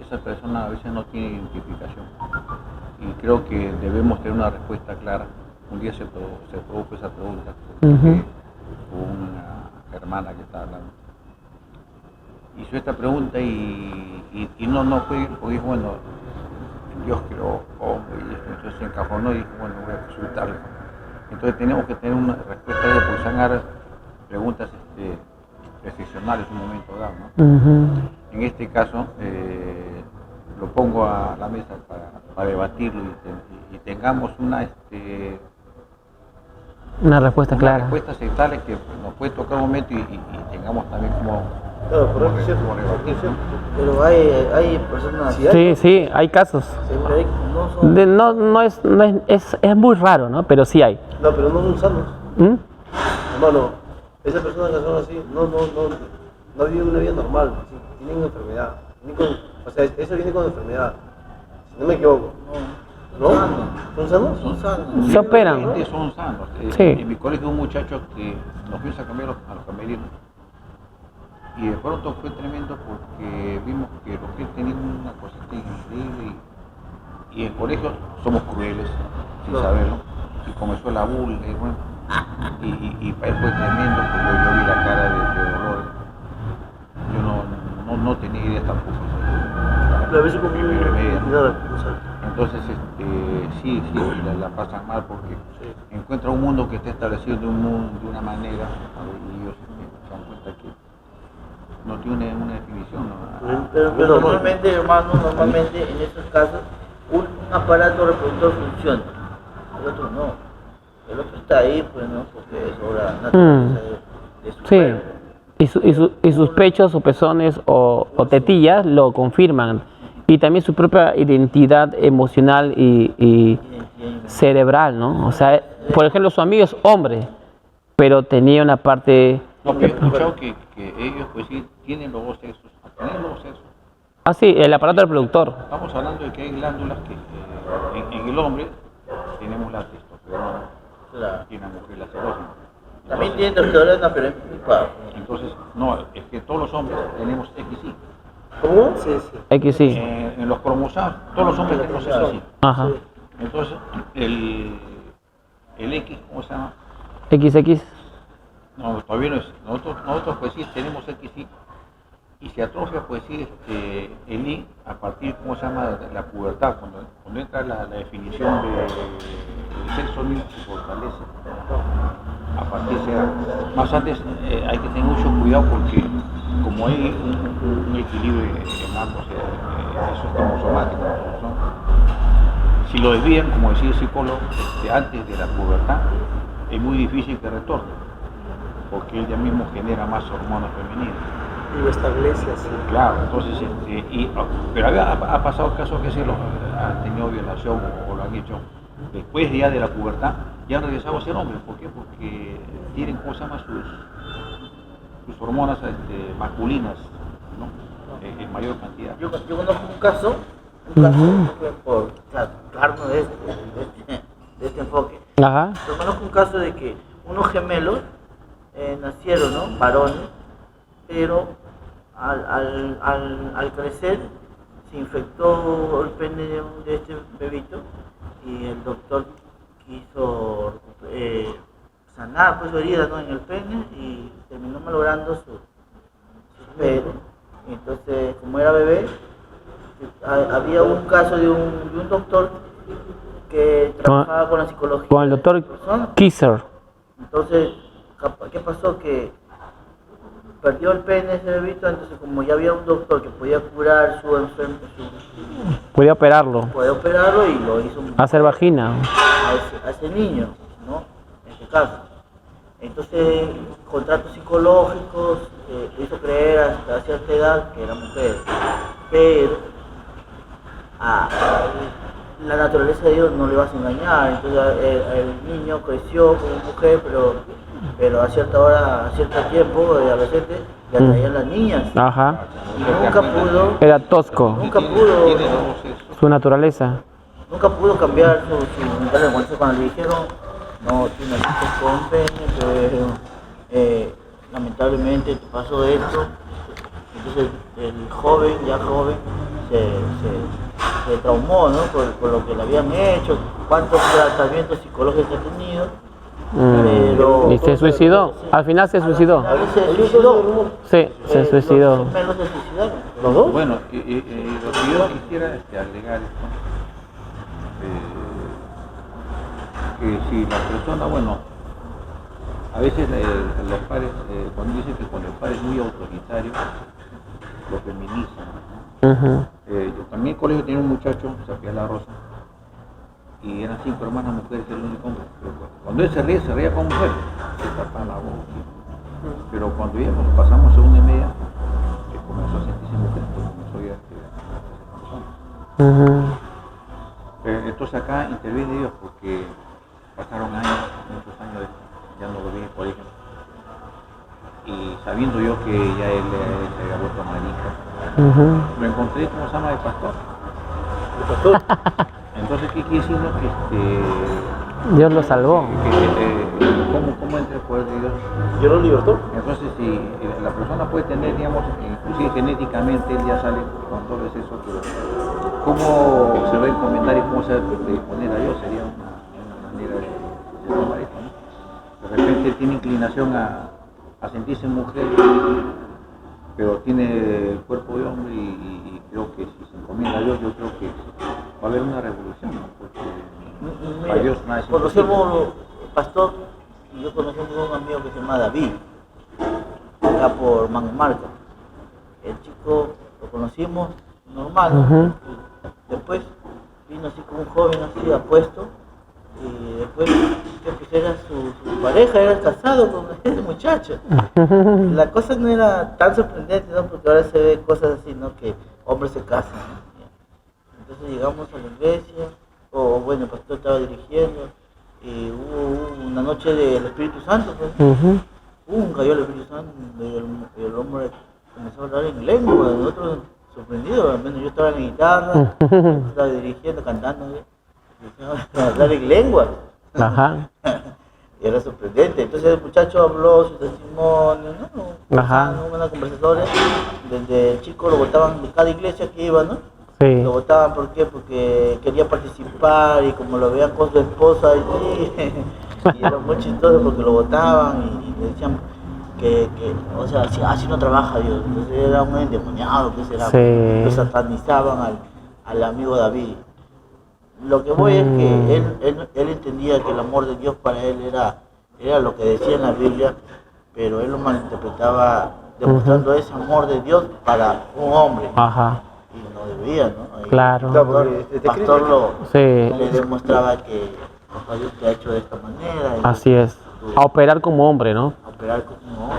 esa persona a veces no tiene identificación. Y creo que debemos tener una respuesta clara. Un día se produjo esa pregunta porque Ujú. hubo una hermana que estaba hablando. Hizo esta pregunta y no fue, porque dijo, bueno, Dios creó hombre y esto, entonces se encajonó y dijo, bueno, voy a consultarle. Entonces tenemos que tener una respuesta de porque se van a dar preguntas excepcionales en un momento dado, ¿no? Ujú. En este caso, lo pongo a la mesa para debatirlo y tengamos una Respuesta clara. respuesta aceptable que nos puede tocar un momento y tengamos también como Claro, por eso es cierto. como rebatir, ¿no? Pero hay personas Sí, sí, hay casos. pero no son Es muy raro, ¿no? Pero sí hay. No, pero no son sanos. ¿Mm? Hermano, esas personas que son así no viven una vida normal, sí, tienen una enfermedad. O sea, eso viene con enfermedad. Si no me equivoco. ¿No? ¿Son sanos? son sanos. Se operan. Realmente son sanos. Sí. En mi colegio un muchacho que nos fuimos a cambiar a los camerinos y de pronto fue tremendo porque vimos que los que tenían una cosita increíble y en el colegio somos crueles sin saberlo y comenzó la burla y bueno y para él fue tremendo porque yo vi la cara de dolor. Yo no tenía idea tampoco. A veces como Mi remedio. nada, no sé. Entonces, sí, la pasan mal porque encuentran un mundo que está establecido de una manera y ellos se dan cuenta que no tiene una definición. ¿no? Pero normalmente, hermano, en estos casos, un aparato reproductor funciona, el otro no. El otro está ahí, pues no, porque es obra naturaleza de su Sí. cuerpo. Y sus pechos o pezones o tetillas lo confirman. Y también su propia identidad emocional y cerebral, ¿no? O sea, por ejemplo, su amigo es hombre, pero tenía una parte... No, pero yo he escuchado que ellos pues sí tienen los dos sexos, tienen los dos sexos. Ah, sí, el aparato reproductor. Estamos hablando de que hay glándulas que en el hombre tenemos la testosterona Claro. y en la mujer la serotonina. También tiene testosterona, pero es muy bajo. Entonces, no, es que todos los hombres tenemos XY. ¿Cómo? Sí, sí. X sí. En los cromosomas, todos los hombres tenemos XY. Ajá. Entonces, el X, ¿cómo se llama? XX. No, todavía no es. Nosotros pues sí tenemos XY y se atrofia pues sí el Y a partir, ¿cómo se llama? De la pubertad, cuando entra la definición del sexo mismo se fortalece. A partir de esa edad. Más antes hay que tener mucho cuidado porque como hay un equilibrio en ambos, eso es cromosomático, ¿no? Si lo desvían, como decía el psicólogo, antes de la pubertad, es muy difícil que retorne, porque él ya mismo genera más hormonas femeninas. Y lo establece así. Claro, entonces, pero ha pasado casos que se han tenido violación o lo han hecho después ya de la pubertad, ya han regresado a ser hombres. ¿Por qué? Porque tienen, ¿cómo se llama? Sus hormonas masculinas, ¿no? En mayor cantidad. Yo conozco un caso por tratarnos de este enfoque. Ajá. Yo conozco un caso de que unos gemelos nacieron, ¿no? Varones, pero al crecer se infectó el pene de este bebito y el doctor quiso sanar pues su herida, ¿no? En el pene y terminó malogrando su pene. Y entonces, como era bebé, había un caso de un doctor que trabajaba con la psicología Con el doctor de personas. Kisser. Entonces, ¿qué pasó? Que perdió el pene ese bebito, entonces como ya había un doctor que podía curar su enfermedad, Podía operarlo. Puede operarlo y lo hizo Hacer vagina. a ese niño, ¿no? En este caso. Entonces, contratos psicológicos, le hizo creer hasta cierta edad que era mujer. Pero la naturaleza de Dios no le vas a engañar. Entonces, el niño creció como mujer, pero a cierta hora, a cierto tiempo, de adolescente, le atraían las niñas. Ajá. Y nunca pudo, Era tosco. nunca pudo, Tiene dos sexos. Su naturaleza. nunca pudo cambiar su mental. Entonces, cuando le dijeron, no, tú naciste con pene, pero lamentablemente te pasó esto. Entonces, el joven, se traumó, ¿no? Por lo que le habían hecho, cuántos tratamientos psicológicos ha tenido. Pero Y se suicidó. Al final se suicidó. A veces se suicidó. Sí, se suicidó. Los gemelos se suicidaron. ¿Los dos? Bueno, lo que yo quisiera agregar esto, que si la persona, bueno, a veces los padres, cuando dicen que cuando el padre es muy autoritario, lo feminizan. Ujú. Yo también en el colegio tenía un muchacho, Sofía La Rosa, y eran 5 hermanas mujeres, el único hombre. Pero cuando él se reía con mujeres, se tapaba la voz. Pero cuando ya pasamos a 1:30, comenzó a sentirse mujer, comenzó ya a ser persona. Entonces acá interviene Dios porque pasaron años, muchos años, ya no lo vi en el colegio. Y sabiendo yo que ya él se había vuelto marica, lo encontré como se llama de pastor. Entonces, ¿qué quiere decir? Dios lo salvó. ¿Cómo entra el poder de Dios? ¿Yo lo libertó? Entonces, si la persona puede tener, digamos, inclusive genéticamente, él ya sale con todo el sexo, pero ¿cómo se va a encomendar y cómo se va a predisponer a Dios? Sería una manera de tomar esto, ¿no? De repente tiene inclinación a sentirse mujer, pero tiene el cuerpo de hombre y creo que si se encomienda a Dios, yo creo que va a haber una revolución, ¿no? Porque para Dios nada es imposible. Conocemos, pastor, y yo conocemos a un amigo que se llama David, acá por Manmarca. El chico lo conocimos normal, después vino así como un joven así apuesto, y después creo que era su pareja, era casado con ese muchacho. La cosa no era tan sorprendente, ¿no? Porque ahora se ve cosas así, ¿no? Que hombres se casan, ¿no? Entonces llegamos a la iglesia, bueno, el pastor estaba dirigiendo, y hubo una noche del Espíritu Santo, pues. Cayó el Espíritu Santo, y el hombre comenzó a hablar en lengua, nosotros sorprendidos, al menos yo estaba en la guitarra, estaba dirigiendo, cantando, y empezaba a hablar en lengua. Ajá. Y era sorprendente. Entonces el muchacho habló su testimonio, ¿no? Ajá. Una conversación. Desde el chico lo votaban de cada iglesia que iba, ¿no? Sí. Lo votaban, ¿por qué? Porque quería participar y como lo veían con su esposa allí, y era muy chistoso porque lo votaban y le decían que o sea, así no trabaja Dios. Entonces era un endemoniado, que será, Sí. lo satanizaban al amigo David. Lo que voy es que él entendía que el amor de Dios para él era lo que decía en la Biblia, pero él lo malinterpretaba demostrando ese amor de Dios para un hombre. Ajá. Y no debía, ¿no? Y Claro. el pastor Sí. le demostraba que papá Dios te ha hecho de esta manera. Y Así es. A operar como hombre, ¿no? a operar como un hombre.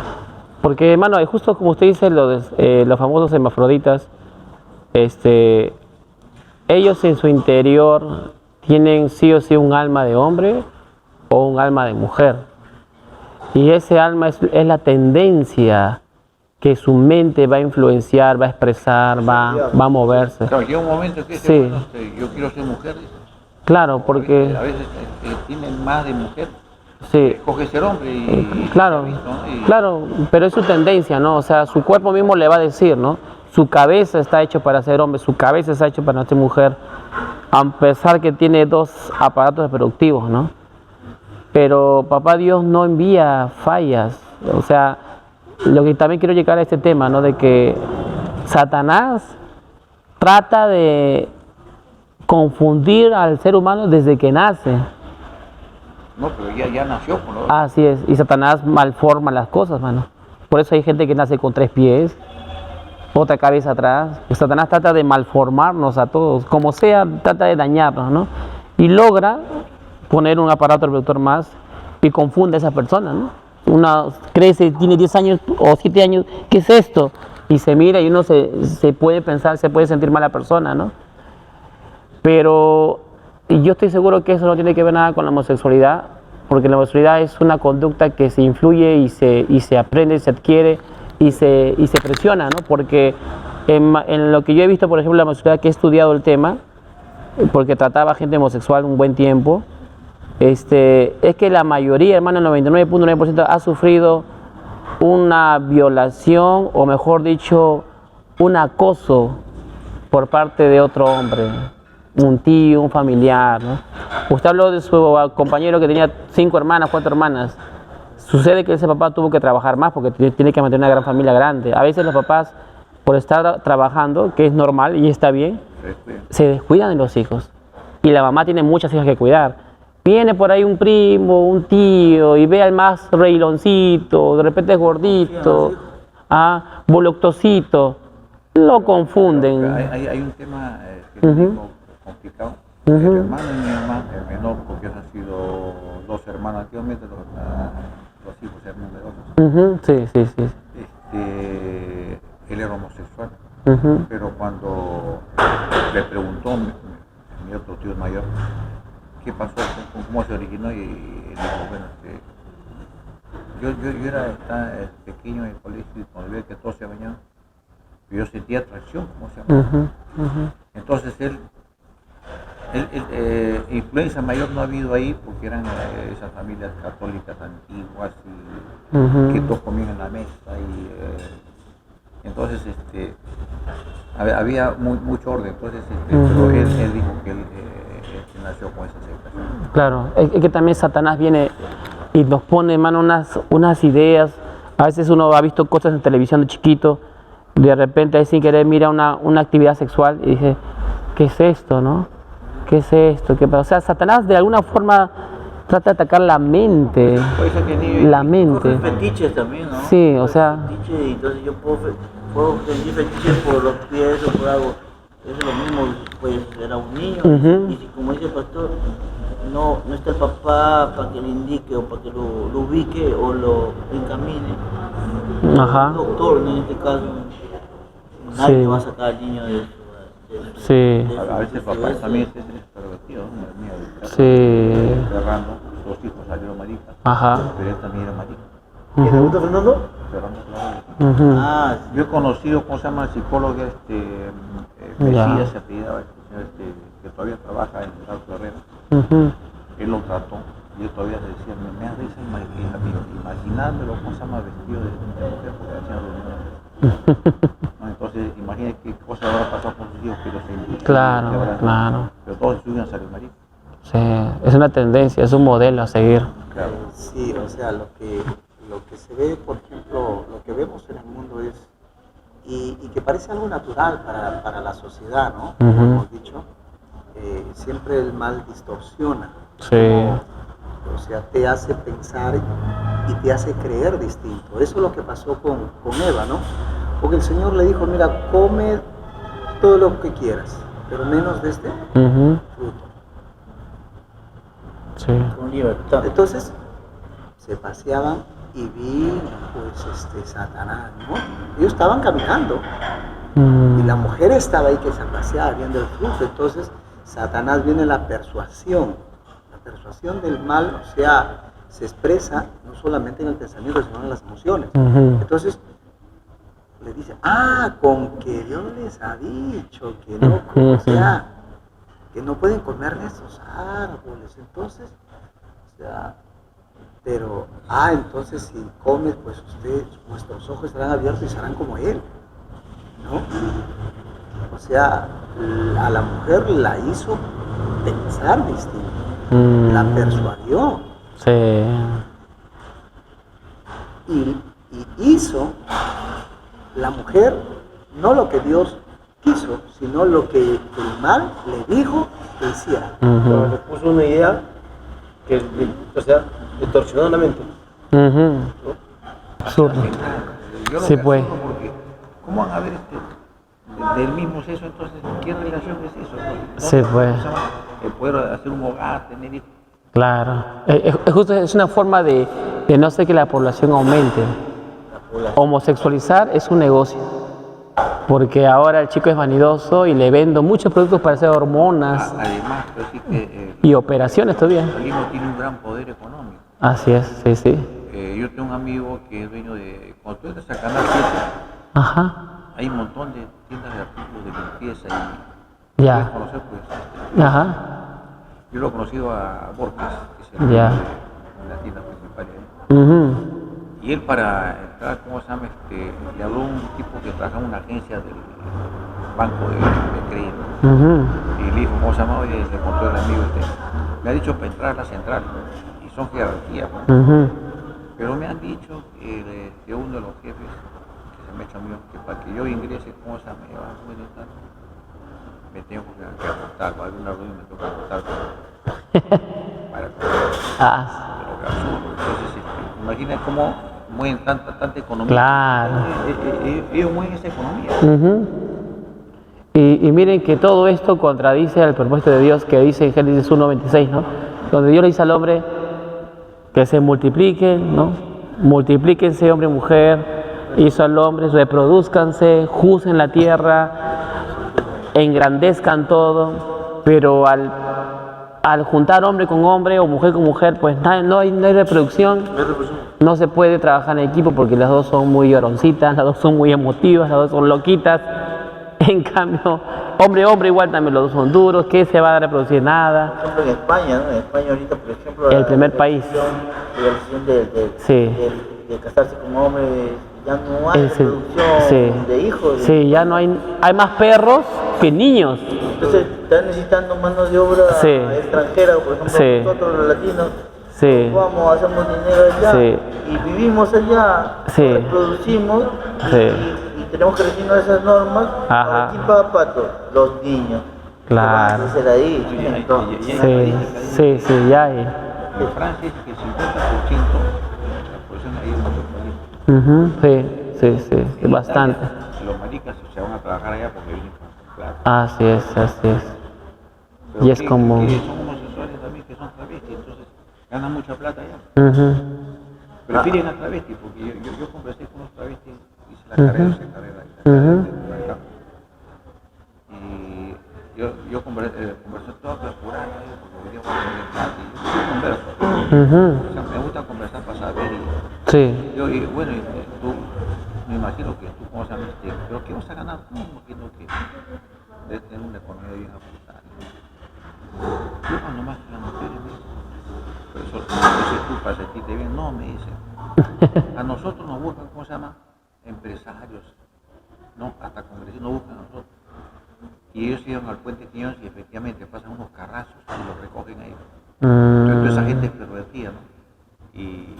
Porque, hermano, justo como usted dice, los famosos hermafroditas, ellos en su interior tienen sí o sí un alma de hombre o un alma de mujer. Y ese alma es la tendencia que su mente va a influenciar, va a expresar, va a moverse. Claro, llega un momento que Sí. bueno, yo quiero ser mujer, dice. Claro, porque A veces tienen más de mujer, sí, escoge ser hombre y claro, ¿no? Y- claro, pero es su tendencia, ¿no? O sea, su cuerpo mismo le va a decir, ¿no? Su cabeza está hecho para ser hombre, su cabeza está hecho para ser mujer, a pesar que tiene dos aparatos reproductivos, ¿no? Pero papá Dios no envía fallas, o sea, lo que también quiero llegar a este tema, ¿no? De que Satanás trata de confundir al ser humano desde que nace. No, pero ya nació con lo Así es, y Satanás malforma las cosas, mano. Por eso hay gente que nace con 3 pies, otra cabeza atrás. Pues Satanás trata de malformarnos a todos, como sea, trata de dañarnos, ¿no? Y logra poner un aparato reproductor más y confunde a esa persona, ¿no? Una crece, tiene 10 años o 7 años, ¿qué es esto? Y se mira y uno se puede pensar, se puede sentir mala persona, ¿no? Pero yo estoy seguro que eso no tiene que ver nada con la homosexualidad, porque la homosexualidad es una conducta que se influye y se aprende, se adquiere y se presiona, ¿no? Porque en lo que yo he visto, por ejemplo, la homosexualidad, que he estudiado el tema, porque trataba gente homosexual un buen tiempo, es que la mayoría, hermano, el 99.9% ha sufrido una violación, o mejor dicho, un acoso por parte de otro hombre, un tío, un familiar, ¿no? Usted habló de su compañero que tenía 5 hermanas, 4 hermanas. Sucede que ese papá tuvo que trabajar más porque tiene que mantener una gran familia grande. A veces los papás, por estar trabajando, que es normal y está bien, se descuidan de los hijos. Y la mamá tiene muchas hijas que cuidar. Viene por ahí un primo, un tío, y ve al más reiloncito, de repente es gordito, voluptuosito, lo confunden. Hay un tema que es un poco complicado. El hermano de mi mamá, el menor, porque han sido 2 hermanos antiguamente, los hijos eran numerosos. Sí. Él era homosexual, pero cuando le preguntó mi otro tío mayor qué pasó, cómo se originó, y dijo, bueno, yo era pequeño en el colegio y cuando veía que todos se bañaban, yo sentía atracción, ¿cómo se llama? Entonces él influencia mayor no ha habido ahí porque eran esas familias católicas antiguas y que todos comían en la mesa y entonces había mucho orden, entonces pero él dijo que él nació con esa aceptación. Claro, es que también Satanás viene y nos pone en mano unas ideas. A veces uno ha visto cosas en televisión de chiquito, de repente ahí sin querer mira una actividad sexual y dice, ¿qué es esto, no? ¿Qué es esto? O sea, Satanás de alguna forma trata de atacar la mente. La mente. Fetiches también, ¿no? Sí, o sea. Fetiche, y entonces yo puedo sentir fetiches por los pies o por algo. Eso es lo mismo, pues era un niño. Y si, como dice el pastor, no está el papá para que le indique o para que lo ubique o lo encamine. Un doctor, en este caso, nadie va a sacar al niño de eso. A veces el papá también es pervertido, ¿no? Ferrando, 2 hijos salieron maricas, pero él también era marica. ¿Quién le gusta, Fernando? Fernando. Yo he conocido, ¿cómo se llama? El psicólogo Mesías, se apellidaba, que todavía trabaja en el Alto Herrera. Él lo trató y yo todavía decía, me da risa imaginármelo, ¿cómo se llama? Vestido de mujer, porque hacían reuniones. ¿No? Entonces, imagínate qué cosa habrá pasado con sus hijos que los sentí. Claro. Pero todos estudian salir maricas. Sí, es una tendencia, es un modelo a seguir. Claro. Sí, o sea, lo que se ve, por ejemplo, lo que vemos en el mundo es, y que parece algo natural para la sociedad, ¿no? Como hemos dicho, siempre el mal distorsiona. Sí. O sea, te hace pensar y te hace creer distinto. Eso es lo que pasó con Eva, ¿no? Porque el Señor le dijo, mira, come todo lo que quieras, pero menos de este fruto. Sí. Con libertad. Entonces, se paseaban y vino, pues, Satanás, ¿no? Ellos estaban caminando y la mujer estaba ahí que se paseaba viendo el fruto. Entonces, Satanás viene la persuasión del mal, o sea, se expresa no solamente en el pensamiento, sino en las emociones. Entonces, le dice, con que Dios les ha dicho que no, o sea, que no pueden comer de esos árboles. Entonces, o sea, pero, entonces si comes, pues vuestros ojos estarán abiertos y serán como Él, ¿no? O sea, a la mujer la hizo pensar distinto, la persuadió. Sí. Y hizo la mujer no lo que Dios quiso, sino lo que el mal le dijo que hiciera. Pero le puso una idea que, o sea, le torsionó la mente. Absurdo. Yo no Sí, me pues. asombro porque ¿cómo van a ver del mismo sexo? Entonces, ¿qué relación es eso? Sí, pues. El poder hacer un hogar, tener hijos. Claro. Es una forma de no hacer que la población aumente. Homosexualizar es un negocio. Porque ahora el chico es vanidoso y le vendo muchos productos para hacer hormonas Además, pero sí que y operaciones todavía. el hijo tiene un gran poder económico. Así es, sí, sí. Yo tengo un amigo que es dueño de... Cuando tú entras a Canal 7, Ajá. hay un montón de tiendas de artículos de limpieza y... Ya. puedes conocer, pues, Ajá. yo lo he conocido a Borges, que es el Ya. dueño de las tiendas principales ahí. Ujú. Y él para entrar, ¿cómo se llama? Le habló un tipo que trabaja en una agencia del banco de crédito. Ujú. Y le dijo, ¿cómo se llama? Oye, le contó el amigo me ha dicho para entrar a la central, ¿no? Y son jerarquías, ¿no? Ujú. Pero me han dicho que uno de los jefes, que se me echa mío, que para que yo ingrese, ¿cómo se llama? Me tengo que apuntar, para alguna reunión me tengo que apuntar para Ah, pero que absurdo. Entonces, imagina cómo mueven tanta economía. claro. Ellos mueven esa economía. Ujú. Y miren que todo esto contradice al propósito de Dios que dice en Génesis 1:26, ¿no? Donde Dios le dice al hombre que se multipliquen, ¿no? Multiplíquense hombre y mujer, hizo al hombre, reproduzcanse, juzguen la tierra, engrandezcan todo, pero al juntar hombre con hombre o mujer con mujer, pues no hay reproducción. No se puede trabajar en equipo porque las dos son muy lloroncitas, las dos son muy emotivas, las dos son loquitas. En cambio, hombre igual también los dos son duros, que se va a reproducir nada. Por ejemplo, en España, ¿no? En España ahorita, por ejemplo, El primer país. La decisión Sí. de casarse con hombres, ya no hay Sí, reproducción sí. de hijos. Sí, ya no hay más perros que niños. Entonces, están necesitando mano de obra Sí. extranjera, por ejemplo, Sí. nosotros los latinos. Sí, Vamos, hacemos dinero allá Sí. y vivimos allá, Sí. reproducimos Sí. y tenemos que regirnos esas normas. Ajá. Ahora, ¿quién paga pato? Los niños. Claro. ¿Qué van a hacer ahí? Entonces, Sí, ya hay. En Francia dice que el 50% de la población ahí es homosexual. Ujú. Sí, En bastante. Italia, los maricas se van a trabajar allá porque vienen con plata. Así es. Pero Y es como... que son homosexuales también, que son travestis, entonces ganan mucha plata allá. Ujú. Prefieren a travestis, porque yo conversé con los travestis, hice la carrera Ujú. y yo conversé todas las curadas, porque venía a tener plata, y yo converso. Ujú. O sea, me gusta conversar para saber, Sí. y bueno, tú, me imagino que tú, ¿cómo se llama? Pero ¿qué vas a ganar? No, imagino que debes tener una economía bien ajustada. Yo cuando más que las mujeres, me dicen, pero eso es tú para sentirte bien. No, me dicen. A nosotros nos buscan, ¿cómo se llama? Empresarios. No, hasta congresistas nos buscan a nosotros. Y ellos iban al puente Quiñones y efectivamente pasan unos carrazos y los recogen ahí. Entonces toda esa gente es pervertida, ¿no? Y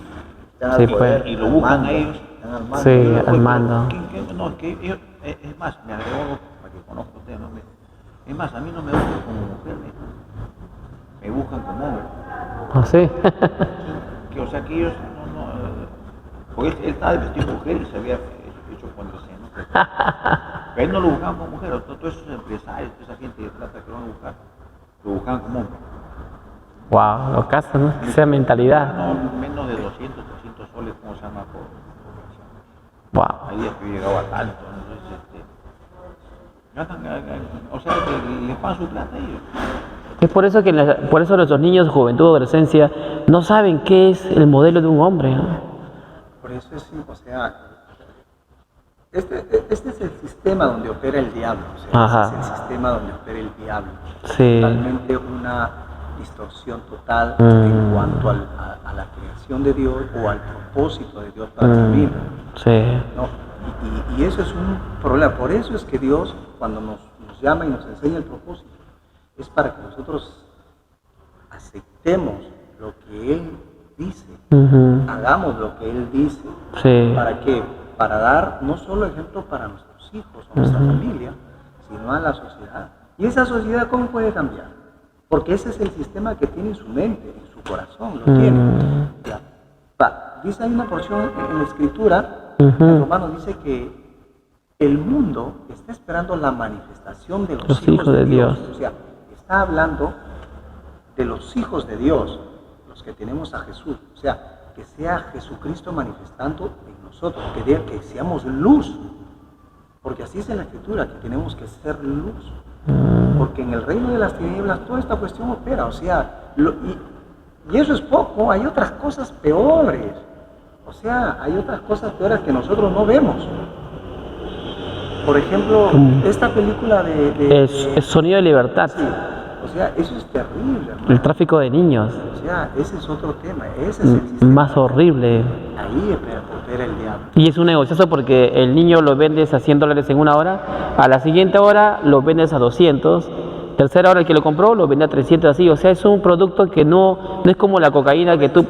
están Sí, al poder, pues. y lo buscan al a mando, ellos. están al mando. Sí, Oye, al mando. No, es que ellos, es más, me agregó algo para que conozca usted, ¿no? Es más, a mí no me buscan como mujer, me buscan como hombre. ¿Ah, sí? O sea que ellos porque él estaba vestido de mujer y se había hecho ponerse, ¿no? Pero él no lo buscaban como mujer, todos esos empresarios, toda esa gente de plata que lo van a buscar, lo buscaban como hombre. Wow, lo caso, ¿no? Esa mentalidad. No, menos de 200, 300 soles, ¿cómo se llama? Wow. Ahí es que yo llegaba a tanto, entonces, o sea, que les pagan su plata a ellos. Es por eso que por eso nuestros niños, juventud, adolescencia, no saben qué es el modelo de un hombre, ¿no? Por eso es, o sea, este es el sistema donde opera el diablo, o sea, Ajá. este es el sistema donde opera el diablo. Sí. Totalmente una distorsión total Mm. en cuanto a la creación de Dios o al propósito de Dios para la vida. Sí. ¿No? Y eso es un problema. Por eso es que Dios, cuando nos llama y nos enseña el propósito, es para que nosotros aceptemos lo que Él dice, Ujú. hagamos lo que Él dice. Sí. ¿Para qué? Para dar no solo ejemplo para nuestros hijos o nuestra familia, sino a la sociedad. ¿Y esa sociedad cómo puede cambiar? Porque ese es el sistema que tiene en su mente, en su corazón, lo tiene. Ya. Dice, hay una porción en la Escritura, en Romanos dice que el mundo está esperando la manifestación de Los hijos de Dios. O sea, está hablando de los hijos de Dios, los que tenemos a Jesús. O sea, que sea Jesucristo manifestando en nosotros, que seamos luz. Porque así es en la Escritura, que tenemos que ser luz. Porque en el reino de las tinieblas toda esta cuestión opera. O sea, y eso es poco, hay otras cosas peores. O sea, hay otras cosas peores que nosotros no vemos. Por ejemplo, esta película Es Sonido de Libertad. Sí, o sea, eso es terrible, hermano. El tráfico de niños. O sea, ese es otro tema, ese es el sistema. Más horrible. Ahí opera el diablo. Y es un negociazo porque el niño lo vendes a $100 en una hora, a la siguiente hora lo vendes a 200, tercera hora el que lo compró lo vende a 300 así. O sea, es un producto que no es como la cocaína que tú,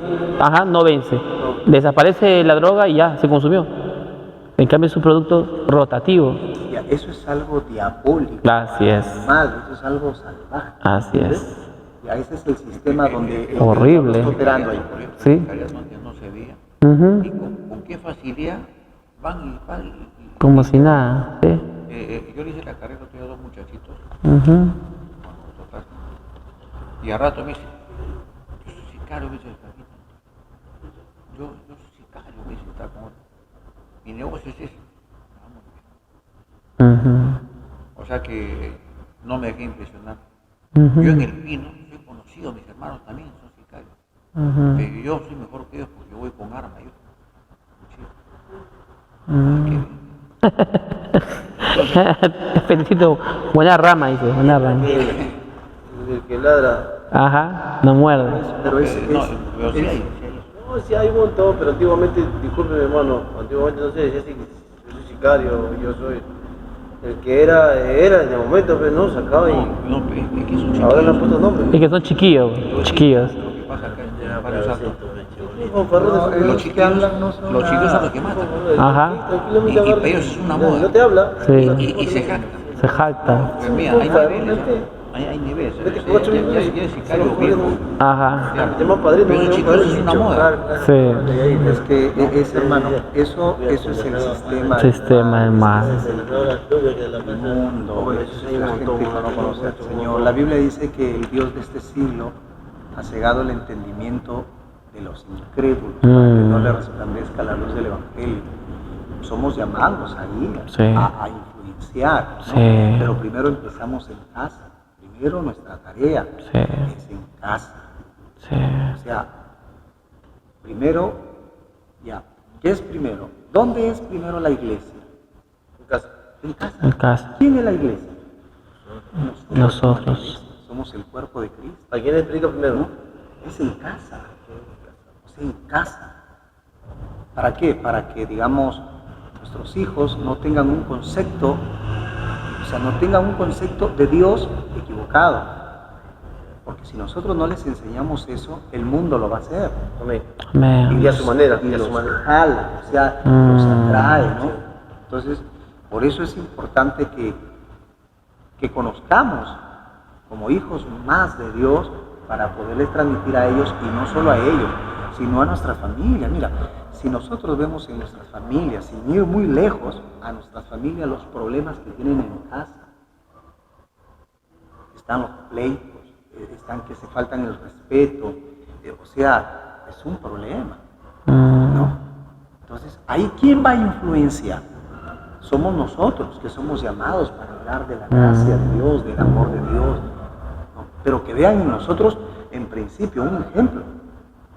no vence. Desaparece la droga y ya, se consumió. En cambio es un producto rotativo. Ya, eso es algo diabólico. Así es. Mal, eso es algo salvaje. Así ¿entiendes? es. Ya ese es el sistema donde el Horrible. diablo está operando ahí. Sí. Antes no se veía. Ujú. Y con qué facilidad van y Como si nada. Sí. yo le hice la carrera, tenía 2 muchachitos, Ujú. total, y a rato me dice, yo soy sicario, me dice el Flaquito. Yo soy sicario, me dice, está con otro. Mi negocio es ese. Ujú. O sea que no me dejé impresionar. Ujú. Yo en el Pino soy conocido, mis hermanos también son sicarios. Ujú. Pero yo soy mejor que ellos porque yo voy con arma. Yo. Te felicito. Buena rama, dice. Buena rama. El que ladra. Ajá. No muerde. Pero No, pero sí hay. No, sí hay un montón, pero antiguamente, disculpe mi hermano, antiguamente no se decía así, yo soy sicario, yo soy. El que era en el momento, pero no, sacaba y No, es que son ahora le han chiquitos. puesto nombre. Es que son chiquillos. Chiquillos. Lo que pasa acá en varios actos. los Los que hablan no son los chicos son nada. los que matan. Ajá. Y para ellos es una moda. No te habla. Sí. Y se jactan. Se jacta. Pues mira, hay niveles. Hay niveles. Ya es sicario viejo. Ajá. Te llaman padrino, Pero te los llaman chicos es una padrino. moda. Sí. Es que es hermano, eso es el sistema. Sistema del mal. del mundo. Eso es la gente que no conoce al Señor. La Biblia dice que el Dios de este siglo ha cegado el entendimiento de los incrédulos para que no le resplandezca la luz del Evangelio. Somos llamados ahí Sí. a influenciar, ¿no? Sí. Pero primero empezamos en casa. Primero nuestra tarea Sí. es en casa. Sí. O sea, primero, ya, ¿qué es primero? ¿Dónde es primero la iglesia? En casa. En casa. En casa. ¿Quién es la iglesia? Nosotros. Somos el cuerpo de Cristo. ¿A quién le explica primero? ¿No? Es en casa. O sea, en casa. ¿Para qué? Para que, digamos, nuestros hijos no tengan un concepto, o sea, no tengan un concepto de Dios equivocado. Porque si nosotros no les enseñamos eso, el mundo lo va a hacer. Amén. Amén. Y a su manera, Y y a su los manera. jala, o sea, los atrae, ¿no? Entonces, por eso es importante que conozcamos como hijos más de Dios para poderles transmitir a ellos, y no solo a ellos, sino a nuestra familia. Mira, si nosotros vemos en nuestras familias, sin ir muy lejos, a nuestras familias los problemas que tienen en casa, están los pleitos, están que se faltan el respeto, o sea, es un problema, ¿no? Entonces, ¿ahí quién va a influenciar? Somos nosotros que somos llamados para hablar de la gracia de Dios, del amor de Dios, ¿no? Pero que vean en nosotros, en principio, un ejemplo.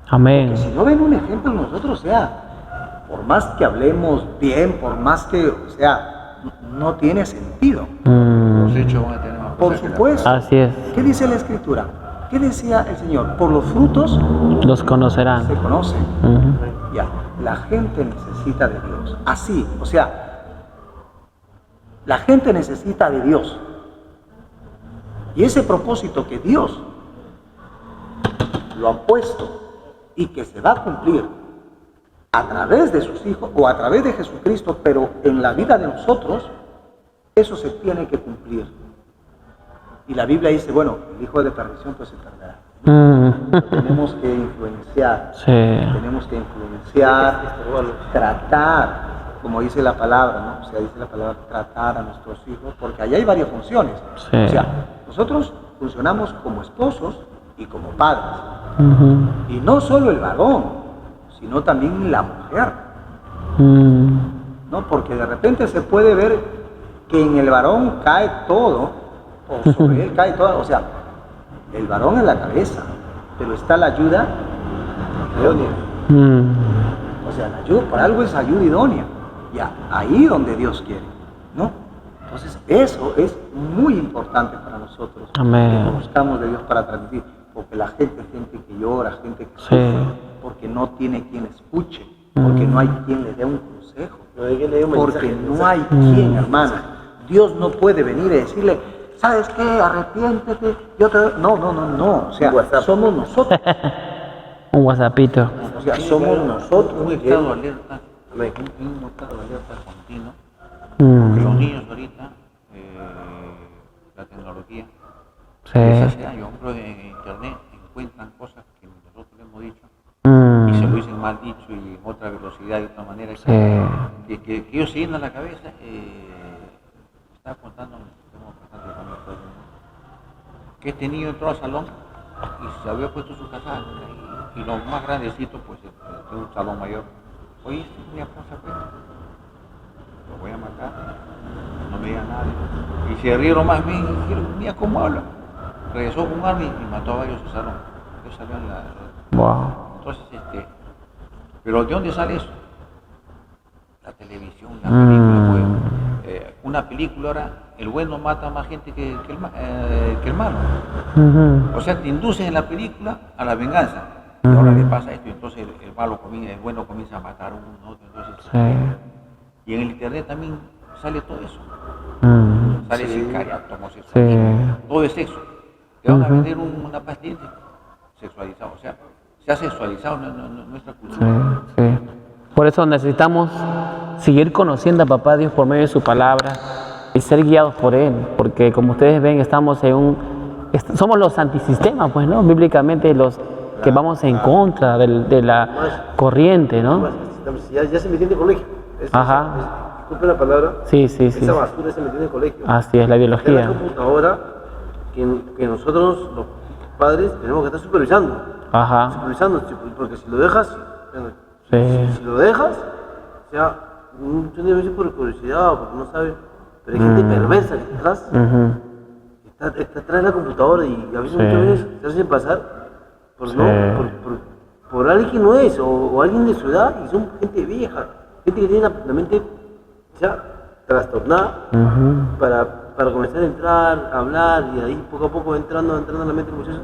Amén. Que si no ven un ejemplo en nosotros, o sea, por más que hablemos bien, por más que, o sea, no tiene sentido. Los hechos van a tener más Por fuerza que la supuesto. Así es. ¿Qué dice la Escritura? ¿Qué decía el Señor? Por los frutos Los conocerán. se conocen. Ujú. Ya, la gente necesita de Dios. Así, o sea, la gente necesita de Dios. Y ese propósito que Dios lo ha puesto y que se va a cumplir a través de sus hijos o a través de Jesucristo, pero en la vida de nosotros, eso se tiene que cumplir. Y la Biblia dice, bueno, el hijo de perdición pues se perderá. Tenemos que influenciar, Sí. tenemos que influenciar, tratar como dice la palabra, ¿no? O sea, dice la palabra tratar a nuestros hijos, porque ahí hay varias funciones. Sí. O sea, nosotros funcionamos como esposos y como padres. Ujú. Y no solo el varón, sino también la mujer, Mm. ¿no? Porque de repente se puede ver que en el varón cae todo, o sobre él cae todo, o sea, el varón es la cabeza, pero está la ayuda idónea. Mm. O sea, la ayuda, por algo es ayuda idónea. Ya, ahí donde Dios quiere, ¿no? Entonces, eso es muy importante para nosotros. Amén. Que conozcamos de Dios para transmitir. Porque la gente que llora, gente que Sí. sufre, porque no tiene quien escuche, porque no hay quien le dé un consejo, No hay quien le dé un porque mensaje. no hay quien, hermano. Dios no puede venir y decirle, ¿sabes qué? Arrepiéntete. Yo te... No. O sea, somos nosotros. Un WhatsAppito. O sea, somos nosotros. Un estado de alerta, Amén. un estado de alerta continuo. Mm. Los niños ahorita, la tecnología, Sí. les hace daño. Por ejemplo, en internet encuentran cosas que nosotros le hemos dicho y se lo Mm. dicen mal dicho y en otra velocidad y de otra manera. Sí. Que ellos se llenan la cabeza. Estaba contando, tengo bastante con esto, que este niño entró al salón y se había puesto su casaca y los más grandecitos, pues, de un salón mayor, oye, mi esposa, pues, lo voy a matar, no me diga nada. Y se rieron más bien y dijeron, mira cómo habla. Regresó con un arma y mató a varios de su salón. Ellos salió en la... Wow. Entonces, pero ¿de dónde sale eso? La televisión, la película, pues, una película ahora, el bueno mata más gente que el malo. Ujú. O sea, te inducen en la película a la venganza. Y ahora le pasa esto, y entonces el malo comienza, el bueno comienza a matar a uno, otro, entonces. Sí. Y en el internet también sale todo eso. Mm. Sale sicariato, homosexualismo, Sí. todo es sexo. Te van a Ujú. vender una pastilla sexualizada, o sea, se ha sexualizado nuestra cultura. Sí, sí. Por eso necesitamos seguir conociendo a Papá Dios por medio de su palabra y ser guiados por Él, porque como ustedes ven, estamos en somos los antisistemas, pues, ¿no? Bíblicamente los que vamos en contra de la corriente, ¿no? Ya se metió en el colegio. Ajá. Disculpe la palabra. Sí, sí. Esa basura se metió en el colegio. Así es, la Es la biología. computadora que nosotros, los padres, tenemos que estar supervisando. Ajá. Supervisando, porque si lo dejas, Sí. si lo dejas, o sea, muchas veces por curiosidad o porque no sabe, pero hay gente perversa que está atrás, Ujú. está atrás de la computadora y a veces Sí. muchas veces se hacen pasar por, Sí. no, por alguien que no es, o alguien de su edad, y son gente vieja, gente que tiene la mente ya trastornada Ujú. para comenzar a entrar, a hablar, y ahí poco a poco entrando en la mente del muchacho,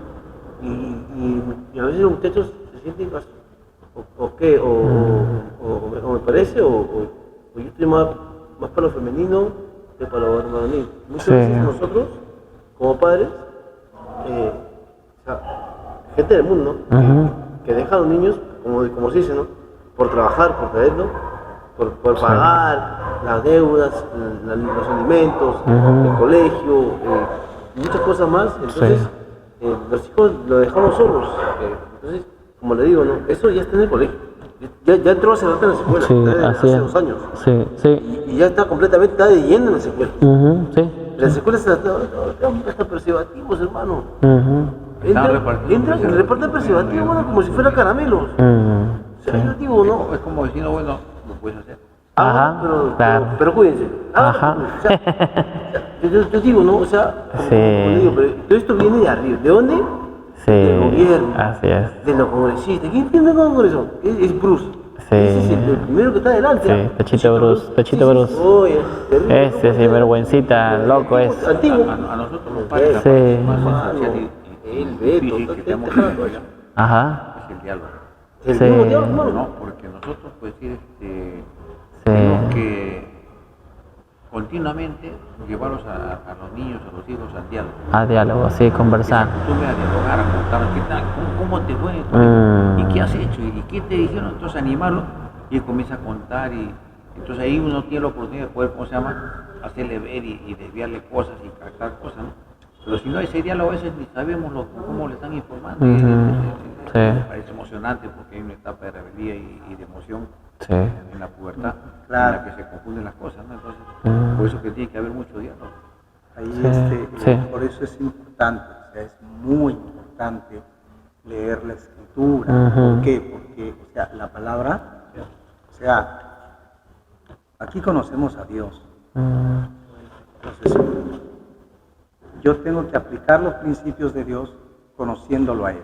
y a veces los muchachos se sienten así, o qué, o me parece, o yo estoy más para lo femenino que para lo varonil. Muchas Sí. veces nosotros, como padres, o sea, gente del mundo, Ujú. que deja a los niños, como se dice, ¿no? Por trabajar, por traerlo, por Sí. pagar las deudas, los alimentos, Ujú. el colegio, muchas cosas más. Entonces, los hijos lo dejamos solos. Entonces, como le digo, ¿no? Eso ya está en el colegio. Ya entró hace rato en la escuela, Sí, desde así hace es. 2 años. Sí, sí. Y ya está completamente, está de lleno en las escuelas. Ujú. Sí. Las escuelas están preservativos, hermano. Ujú. Entran y reparten preservativos, bueno, como si fuera caramelos. Ujú. O sea, yo digo, ¿no? Es como diciendo, bueno, lo puedes hacer. Ajá, claro. pero cuídense. Ajá. O sea, yo digo, ¿no? O sea, como Sí. digo, pero todo esto viene de arriba. ¿De dónde? Sí. Del gobierno, Así es. de los congresistas. ¿Quién tiene el Congreso? Es Bruce. Sí. Ese es el primero que está adelante. Sí, ¿ah? Pechito Bruce, Pechito Bruce. Oye, terrible, Ese ¿no? sinvergüencita, loco es. Antiguo. A nosotros los padres, la Sí. parte más esencial y El Beto, difícil que tenemos que desarrollar Ajá. es el diálogo. El Sí. mismo diablo, hermano. ¿No? Porque nosotros, pues, sí, Sí. tenemos que continuamente llevarlos a los niños, a los hijos al diálogo. A diálogo, sí, conversar. Tú me a dialogar, a contar qué tal, cómo te fue en el colegio, y qué has hecho, y qué te dijeron, entonces animarlo, y él comienza a contar, y entonces ahí uno tiene la oportunidad de poder, ¿cómo se llama?, hacerle ver y desviarle cosas y captar cosas, ¿no? Pero si no hay ese diálogo, a veces ni sabemos cómo le están informando, y Ujú. Sí. me parece emocionante porque hay una etapa de rebeldía y de emoción Sí. en la pubertad, Claro. en la que se confunden las cosas, ¿no? Entonces, por eso que tiene que haber mucho diálogo. Ahí Sí, sí. por eso es importante, o sea, es muy importante leer la escritura. Ujú. ¿Por qué? Porque, o sea, la palabra, o sea, aquí conocemos a Dios. Entonces, yo tengo que aplicar los principios de Dios conociéndolo a Él.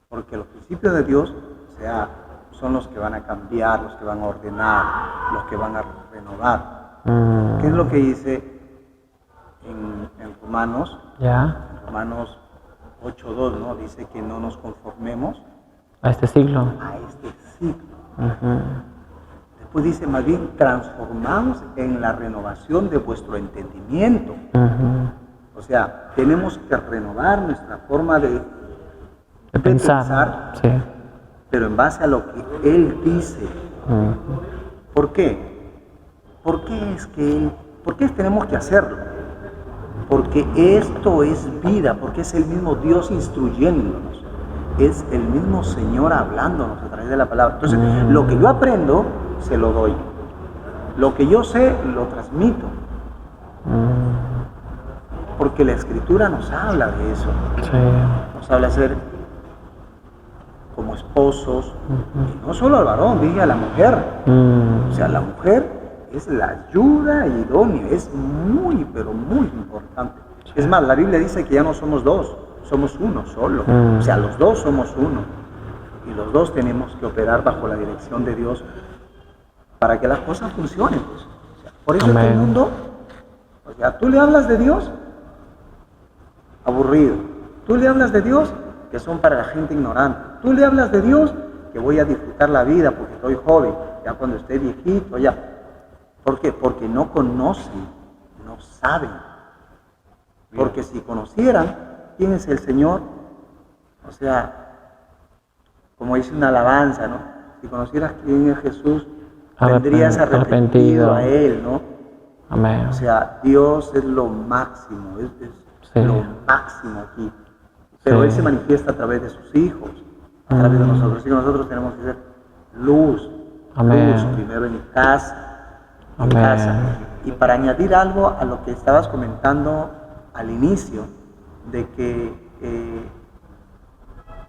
Porque los principios de Dios, o sea, son los que van a cambiar, los que van a ordenar, los que van a renovar. ¿Qué es lo que dice en Romanos? Ya, En Romanos 8:2, ¿no? Dice que no nos conformemos a este siglo. a este siglo. Ujú. Después dice, más bien, transformados en la renovación de vuestro entendimiento. Ujú. O sea, tenemos que renovar nuestra forma de Pensar. Sí. pero en base a lo que Él dice. Ujú. ¿Por qué? ¿Por qué tenemos que hacerlo? Porque esto es vida, porque es el mismo Dios instruyéndonos, es el mismo Señor hablándonos a través de la palabra. Entonces, lo que yo aprendo, se lo doy. Lo que yo sé, lo transmito. Porque la Escritura nos habla de eso. Sí. Nos habla de ser como esposos, y no solo al varón, dije a la mujer. O sea, la mujer es la ayuda idónea, es muy, pero muy importante. Es más, la Biblia dice que ya no somos dos, somos uno solo. O sea, los dos somos uno. Y los dos tenemos que operar bajo la dirección de Dios para que las cosas funcionen. Pues. O sea, por eso es que el Amén. mundo, o sea, tú le hablas de Dios, aburrido. Tú le hablas de Dios, que son para la gente ignorante. Tú le hablas de Dios, que voy a disfrutar la vida porque estoy joven, ya cuando esté viejito, ya. ¿Por qué? Porque no conocen, no saben. Porque si conocieran quién es el Señor, o sea, como dice una alabanza, ¿no? Si conocieras quién es Jesús, vendrías arrepentido a Él, ¿no? Amén. O sea, Dios es lo máximo, es Sí. lo máximo aquí. Pero Sí. Él se manifiesta a través de sus hijos, a través de nosotros. Y nosotros tenemos que ser luz, Amén. luz primero en casa. En Amén. casa. Y para añadir algo a lo que estabas comentando al inicio, de que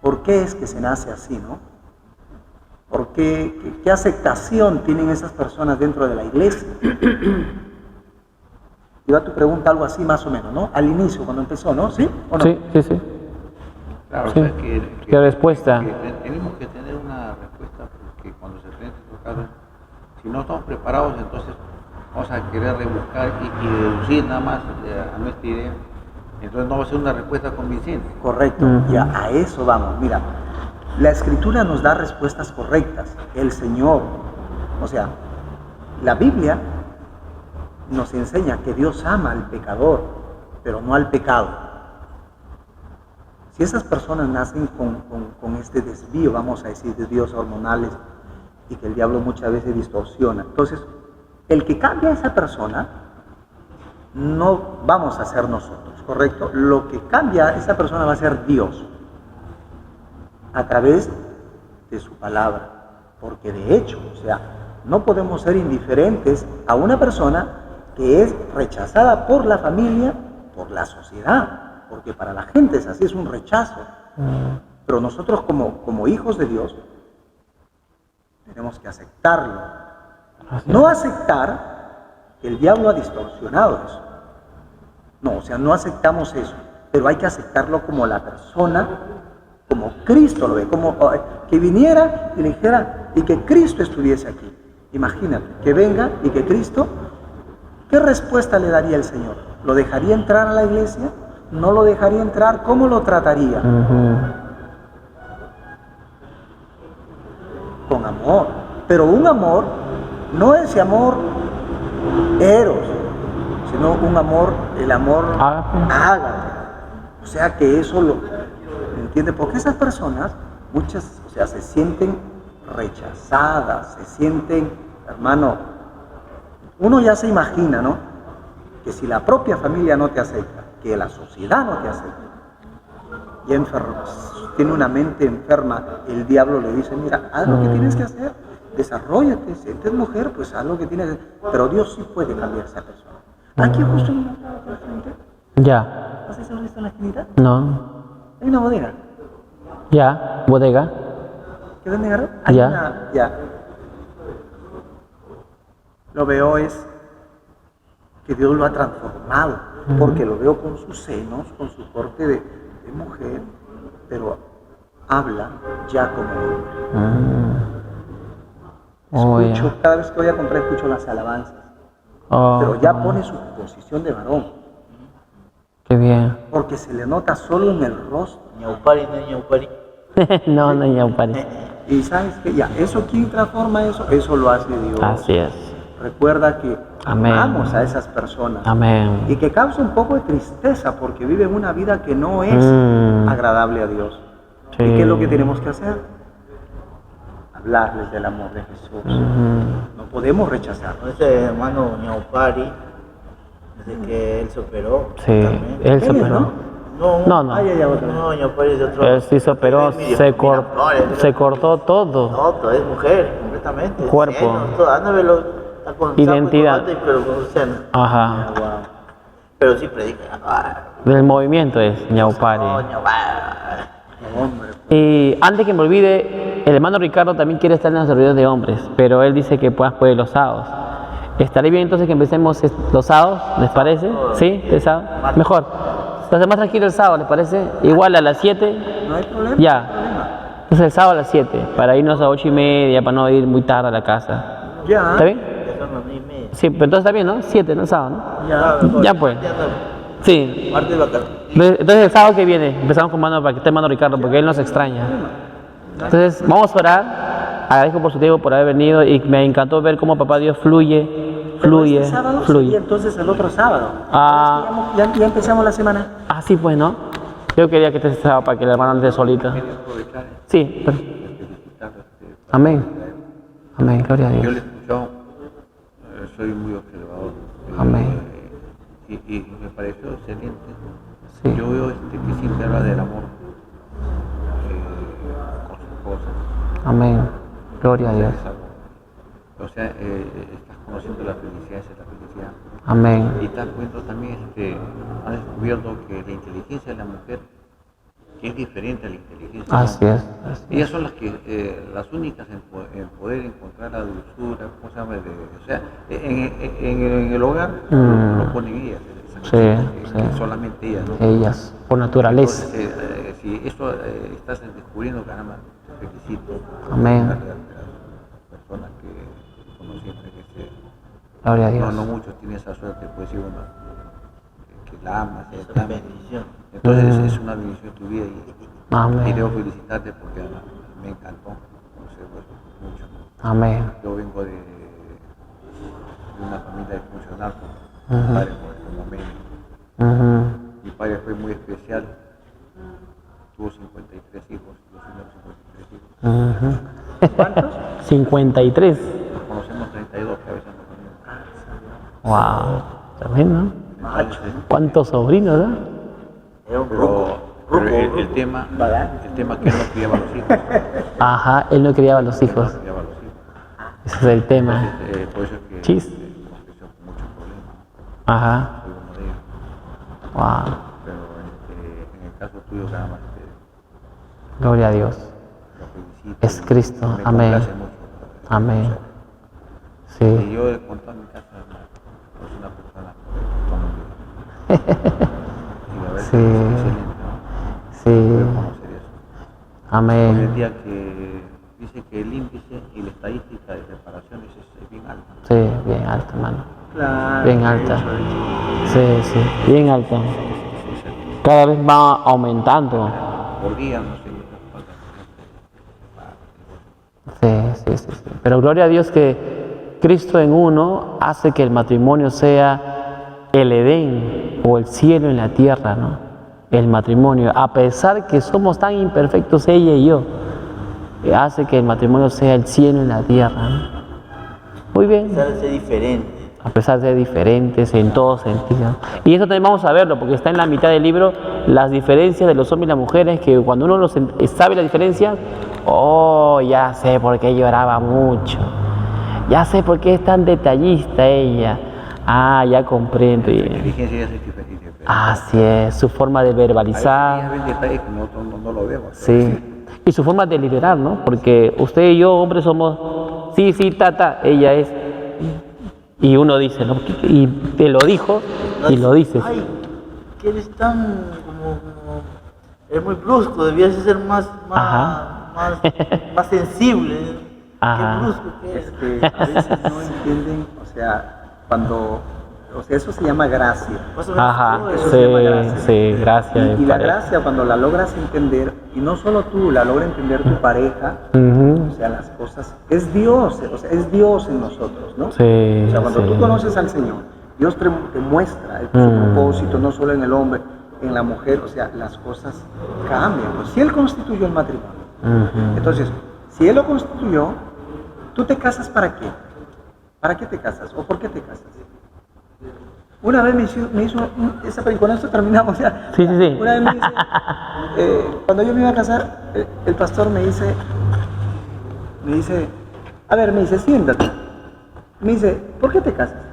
¿por qué es que se nace así, no? ¿Por qué, qué aceptación tienen esas personas dentro de la iglesia? Iba tu pregunta algo así más o menos, ¿no? Al inicio, cuando empezó, ¿no? ¿Sí o no? Sí, sí, sí. Claro, Sí. o sea, ¿Qué respuesta? tenemos que tener una respuesta porque cuando se presenten estos casos, si no estamos preparados, entonces vamos a querer rebuscar y deducir nada más a nuestra idea. Entonces no va a ser una respuesta convincente. Correcto, y a eso vamos. Mira, la Escritura nos da respuestas correctas. El Señor, o sea, la Biblia nos enseña que Dios ama al pecador, pero no al pecado. Si esas personas nacen con este desvío, vamos a decir, desvíos hormonales, y que el diablo muchas veces distorsiona, entonces, el que cambia a esa persona, no vamos a ser nosotros, ¿correcto? Lo que cambia a esa persona va a ser Dios, a través de su palabra, porque de hecho, o sea, no podemos ser indiferentes a una persona que es rechazada por la familia, por la sociedad, porque para la gente es así, es un rechazo. Pero nosotros como hijos de Dios tenemos que aceptarlo. No aceptar que el diablo ha distorsionado eso. No, o sea, no aceptamos eso, pero hay que aceptarlo como la persona, como Cristo lo ve, como que viniera y le dijera, y que Cristo estuviese aquí. Imagínate, que venga y que Cristo, ¿qué respuesta le daría el Señor? ¿Lo dejaría entrar a la iglesia? ¿No lo dejaría entrar? ¿Cómo lo trataría? Con amor, pero un amor, no ese amor eros, sino un amor, el amor ágape. O sea que eso lo entiende, porque esas personas, muchas, o sea, se sienten rechazadas, se sienten, hermano, uno ya se imagina, ¿no? Que si la propia familia no te acepta, que la sociedad no te acepta, y enfermo, tiene una mente enferma, el diablo le dice, mira, haz lo que tienes que hacer, desarrollate, si eres mujer, pues haz lo que tienes que hacer. Pero Dios sí puede cambiar a esa persona. Aquí justo en la frente, Ya. ¿has visto en la esquinita? No. Hay una bodega. Ya. Bodega. ¿Qué venden ahora? Hay Ya. una, ya. Lo veo es que Dios lo ha transformado, porque lo veo con sus senos, con su corte de mujer, pero habla ya como hombre. Oh, ya. Escucho, cada vez que voy a comprar escucho las alabanzas, Oh, pero ya pone su posición de varón, qué bien. porque se le nota solo en el rostro. Ñaupari, no ñaupari. No, no, ya, pari. Y sabes que ya, eso, ¿quién transforma eso? Eso lo hace Dios. Así es. Recuerda que Amén. amamos a esas personas. Amén. Y que causa un poco de tristeza porque viven una vida que no es agradable a Dios. Sí. ¿Y qué es lo que tenemos que hacer? Hablarles del amor de Jesús. No podemos rechazarlo. Ese hermano Ñaupari, desde que él se operó. Sí, también. él se Ella, operó. ¿no? No, no. Ay, ay, ay, otra vez. No, Ñaupari es de otro. Él sí se operó, se cortó todo. No, es mujer, completamente. Cuerpo. Senos, todo. Anda a verlo, está con saco y Identidad. corbata, pero con seno. Ajá. Pero sí predica. Del movimiento es Ñaupari. No, Ñaupari. Hombre, Y antes que me olvide, el hermano Ricardo también quiere estar en las reuniones de hombres, pero él dice que puede los sábados. ¿Estaré bien entonces que empecemos los sábados? ¿Les parece? ¿Sí? ¿El sábado? Mejor. Entonces más tranquilo el sábado, ¿les parece? Igual a las 7. no hay problema. Ya. Entonces el sábado a las 7, para irnos a 8:30, para no ir muy tarde a la casa. Ya. ¿Está bien? Ya son las 9:30. Sí, pero entonces está bien, ¿no? 7, ¿no? El sábado, ¿no? Ya. Ya pues. Sí. Martes de vacaciones. Entonces el sábado que viene empezamos con mano para que esté hermano Ricardo, porque él nos extraña. Entonces vamos a orar. Agradezco por su tiempo, por haber venido, y me encantó ver cómo Papá Dios fluye. Y entonces el otro sábado. Ah. Ya empezamos la semana. Así pues, ¿no? Yo quería que esté sábado para que el hermano esté solita. Sí. Amén. Amén, gloria a Yo Dios. le he escuchado, soy muy observador. Amén. Y me pareció excelente. Sí. Yo veo que siempre habla del amor con su esposa. Amén. Gloria a Dios. O sea, estás conociendo la felicidad, esa es la felicidad. Amén. Y te das cuenta también, has descubierto que la inteligencia de la mujer que es diferente a la inteligencia Así del es. hombre. Así Ellas son las que las únicas en poder encontrar la dulzura, ¿cómo se llama? O sea, en el hogar lo ponen ellas. Sí, que sí. solamente ellas, ¿no? Ellas, por naturaleza. Entonces, si eso estás descubriendo, caramba, te felicito. Amén. Las personas que conocí, Gloria a Dios. no muchos tienen esa suerte, pues decir uno que la amas, Es la una amas. bendición. Entonces es una bendición tu vida y Amén. debo felicitarte porque me encantó conocer mucho. Amén. Yo vengo de una familia disfuncional con mi padre como médico. Mi padre fue muy especial, tuvo 53 hijos, los primeros 53 hijos. ¿Cuántos? 53. Nos conocemos 32 que a veces nos conocemos. Wow. Tremendo. Entonces, ¿Cuántos sobrinos, no? Era un pero el tema que él no criaba a los hijos. Ajá, él no criaba a los hijos. No criaba a los hijos. Ese es el tema. Entonces, por eso es que Chis. hemos crecido con muchos problemas. Ajá. Soy uno de ellos. Wow. Pero en el caso tuyo, caramba, Gloria a Dios. lo felicito. Es Cristo. Me Amén. complace mucho. Amén. Y Sí. yo he contado en mi casa, es una persona con y la verdad Sí. es excelente, ¿no? Sí. Poder conocer eso. Hoy Amén. en día que dice que el índice y la estadística de reparaciones es bien alta. Sí, bien alta, hermano. Claro. Bien alta. Sí, sí, bien alta. Cada vez va aumentando. Por día, no sé. Sí, sí, sí, sí. Pero gloria a Dios que Cristo en uno hace que el matrimonio sea el Edén o el cielo en la tierra, ¿no? El matrimonio, a pesar que somos tan imperfectos ella y yo, hace que el matrimonio sea el cielo en la tierra, ¿no? Muy bien. Ser diferente. A pesar de ser diferentes en todo sentido. Y eso también vamos a verlo, porque está en la mitad del libro, las diferencias de los hombres y las mujeres, que cuando uno sabe la diferencia, oh, ya sé por qué lloraba mucho, ya sé por qué es tan detallista ella, ah, ya comprendo. La inteligencia es diferente. Así es, su forma de verbalizar. Hay detalles que nosotros no lo vemos. Sí, y su forma de liderar, ¿no? Porque usted y yo, hombres, somos, sí, tata, ella es, y uno dice, ¿no? Y te lo dijo y lo dices. Ay, que eres tan como es muy brusco, debías ser más sensible. Ajá. Qué brusco que Es es. que a veces no entienden, o sea, cuando, o sea, eso se llama gracia. Ajá, Eso se llama gracia. sí, gracias. Y la gracia, cuando la logras entender, y no solo tú, la logra entender tu pareja, o sea, las cosas, es Dios, o sea, es Dios en nosotros, ¿no? Sí, O sea, cuando sí. tú conoces al Señor, Dios te muestra su propósito, no solo en el hombre, en la mujer, o sea, las cosas cambian. Pues, si Él constituyó el matrimonio, entonces, si Él lo constituyó, ¿tú te casas para qué? ¿Para qué te casas? ¿O por qué te casas? Una vez me hizo esa pregunta, con esto terminamos ya. Sí. Una vez me dice, cuando yo me iba a casar, el pastor me dice, a ver, me dice, siéntate. Me dice, ¿por qué te casas?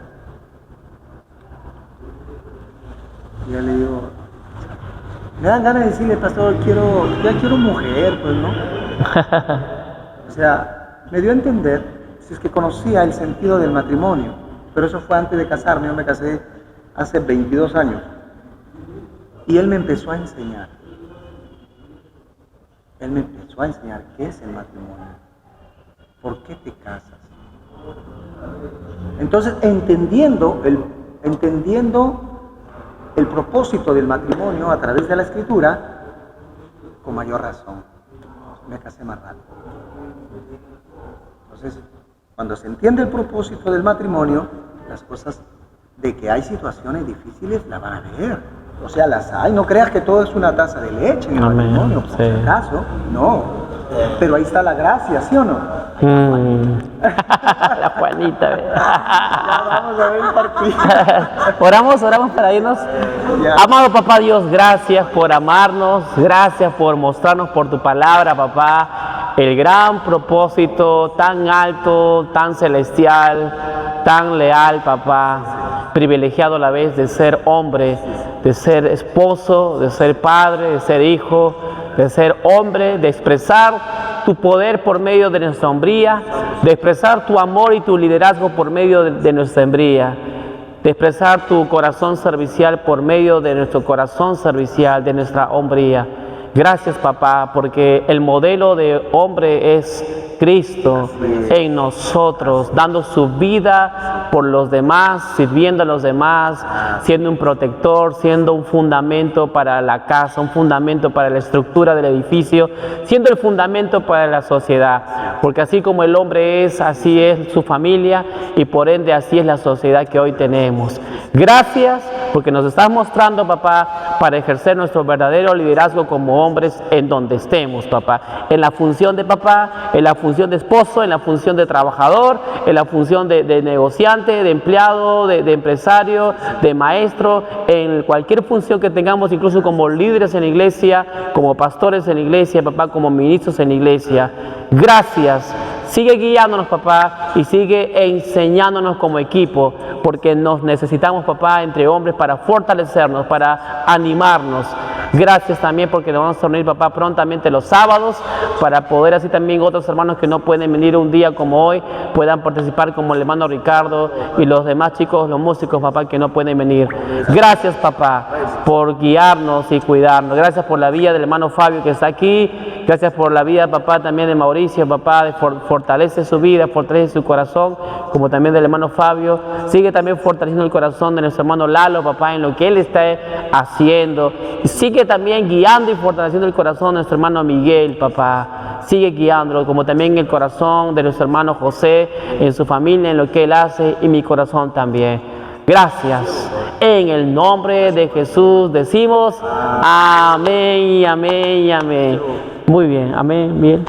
Y yo le digo, me dan ganas de decirle, pastor, ya quiero mujer, pues, ¿no? O sea, me dio a entender, si es que conocía el sentido del matrimonio, pero eso fue antes de casarme. Yo me casé hace 22 años. Y él me empezó a enseñar. Él me empezó a enseñar qué es el matrimonio. ¿Por qué te casas? Entonces, entendiendo el propósito del matrimonio a través de la Escritura, con mayor razón, me casé más rápido. Entonces, cuando se entiende el propósito del matrimonio, las cosas de que hay situaciones difíciles la van a ver. O sea, las hay. No creas que todo es una taza de leche en el matrimonio, por si acaso. No. Pero ahí está la gracia, ¿sí o no? La Juanita. Ya vamos a ver el partido. Oramos para irnos. Ya. Amado papá Dios, gracias por amarnos, gracias por mostrarnos por tu palabra, papá, el gran propósito tan alto, tan celestial, tan leal, papá, privilegiado a la vez de ser hombre, de ser esposo, de ser padre, de ser hijo, de ser hombre, de expresar tu poder por medio de nuestra hombría, de expresar tu amor y tu liderazgo por medio de nuestra hombría, de expresar tu corazón servicial por medio de nuestro corazón servicial, de nuestra hombría. Gracias, papá, porque el modelo de hombre es Cristo en nosotros, dando su vida por los demás, sirviendo a los demás, siendo un protector, siendo un fundamento para la casa, un fundamento para la estructura del edificio, siendo el fundamento para la sociedad. Porque así como el hombre es, así es su familia y por ende así es la sociedad que hoy tenemos. Gracias porque nos estás mostrando, papá, para ejercer nuestro verdadero liderazgo como hombres en donde estemos, papá. En la función de papá, en la función de esposo, en la función de trabajador, en la función de negociante, de empleado, de empresario, de maestro, en cualquier función que tengamos, incluso como líderes en la iglesia, como pastores en la iglesia, papá, como ministros en la iglesia. Gracias. Sigue guiándonos, papá, y sigue enseñándonos como equipo, porque nos necesitamos, papá, entre hombres para fortalecernos, para animarnos. Gracias también porque nos vamos a reunir, papá, prontamente los sábados, para poder así también otros hermanos que no pueden venir un día como hoy, puedan participar, como el hermano Ricardo y los demás chicos, los músicos, papá, que no pueden venir. Gracias, papá, por guiarnos y cuidarnos. Gracias por la vida del hermano Fabio que está aquí. Gracias por la vida, papá, también de Mauricio, papá, fortalece su vida, fortalece su corazón, como también del hermano Fabio. Sigue también fortaleciendo el corazón de nuestro hermano Lalo, papá, en lo que él está haciendo. Y sigue también guiando y fortaleciendo el corazón de nuestro hermano Miguel, papá. Sigue guiándolo, como también el corazón de nuestro hermano José, en su familia, en lo que él hace, y mi corazón también. Gracias. En el nombre de Jesús decimos amén y amén y amén. Muy bien, amén, bien.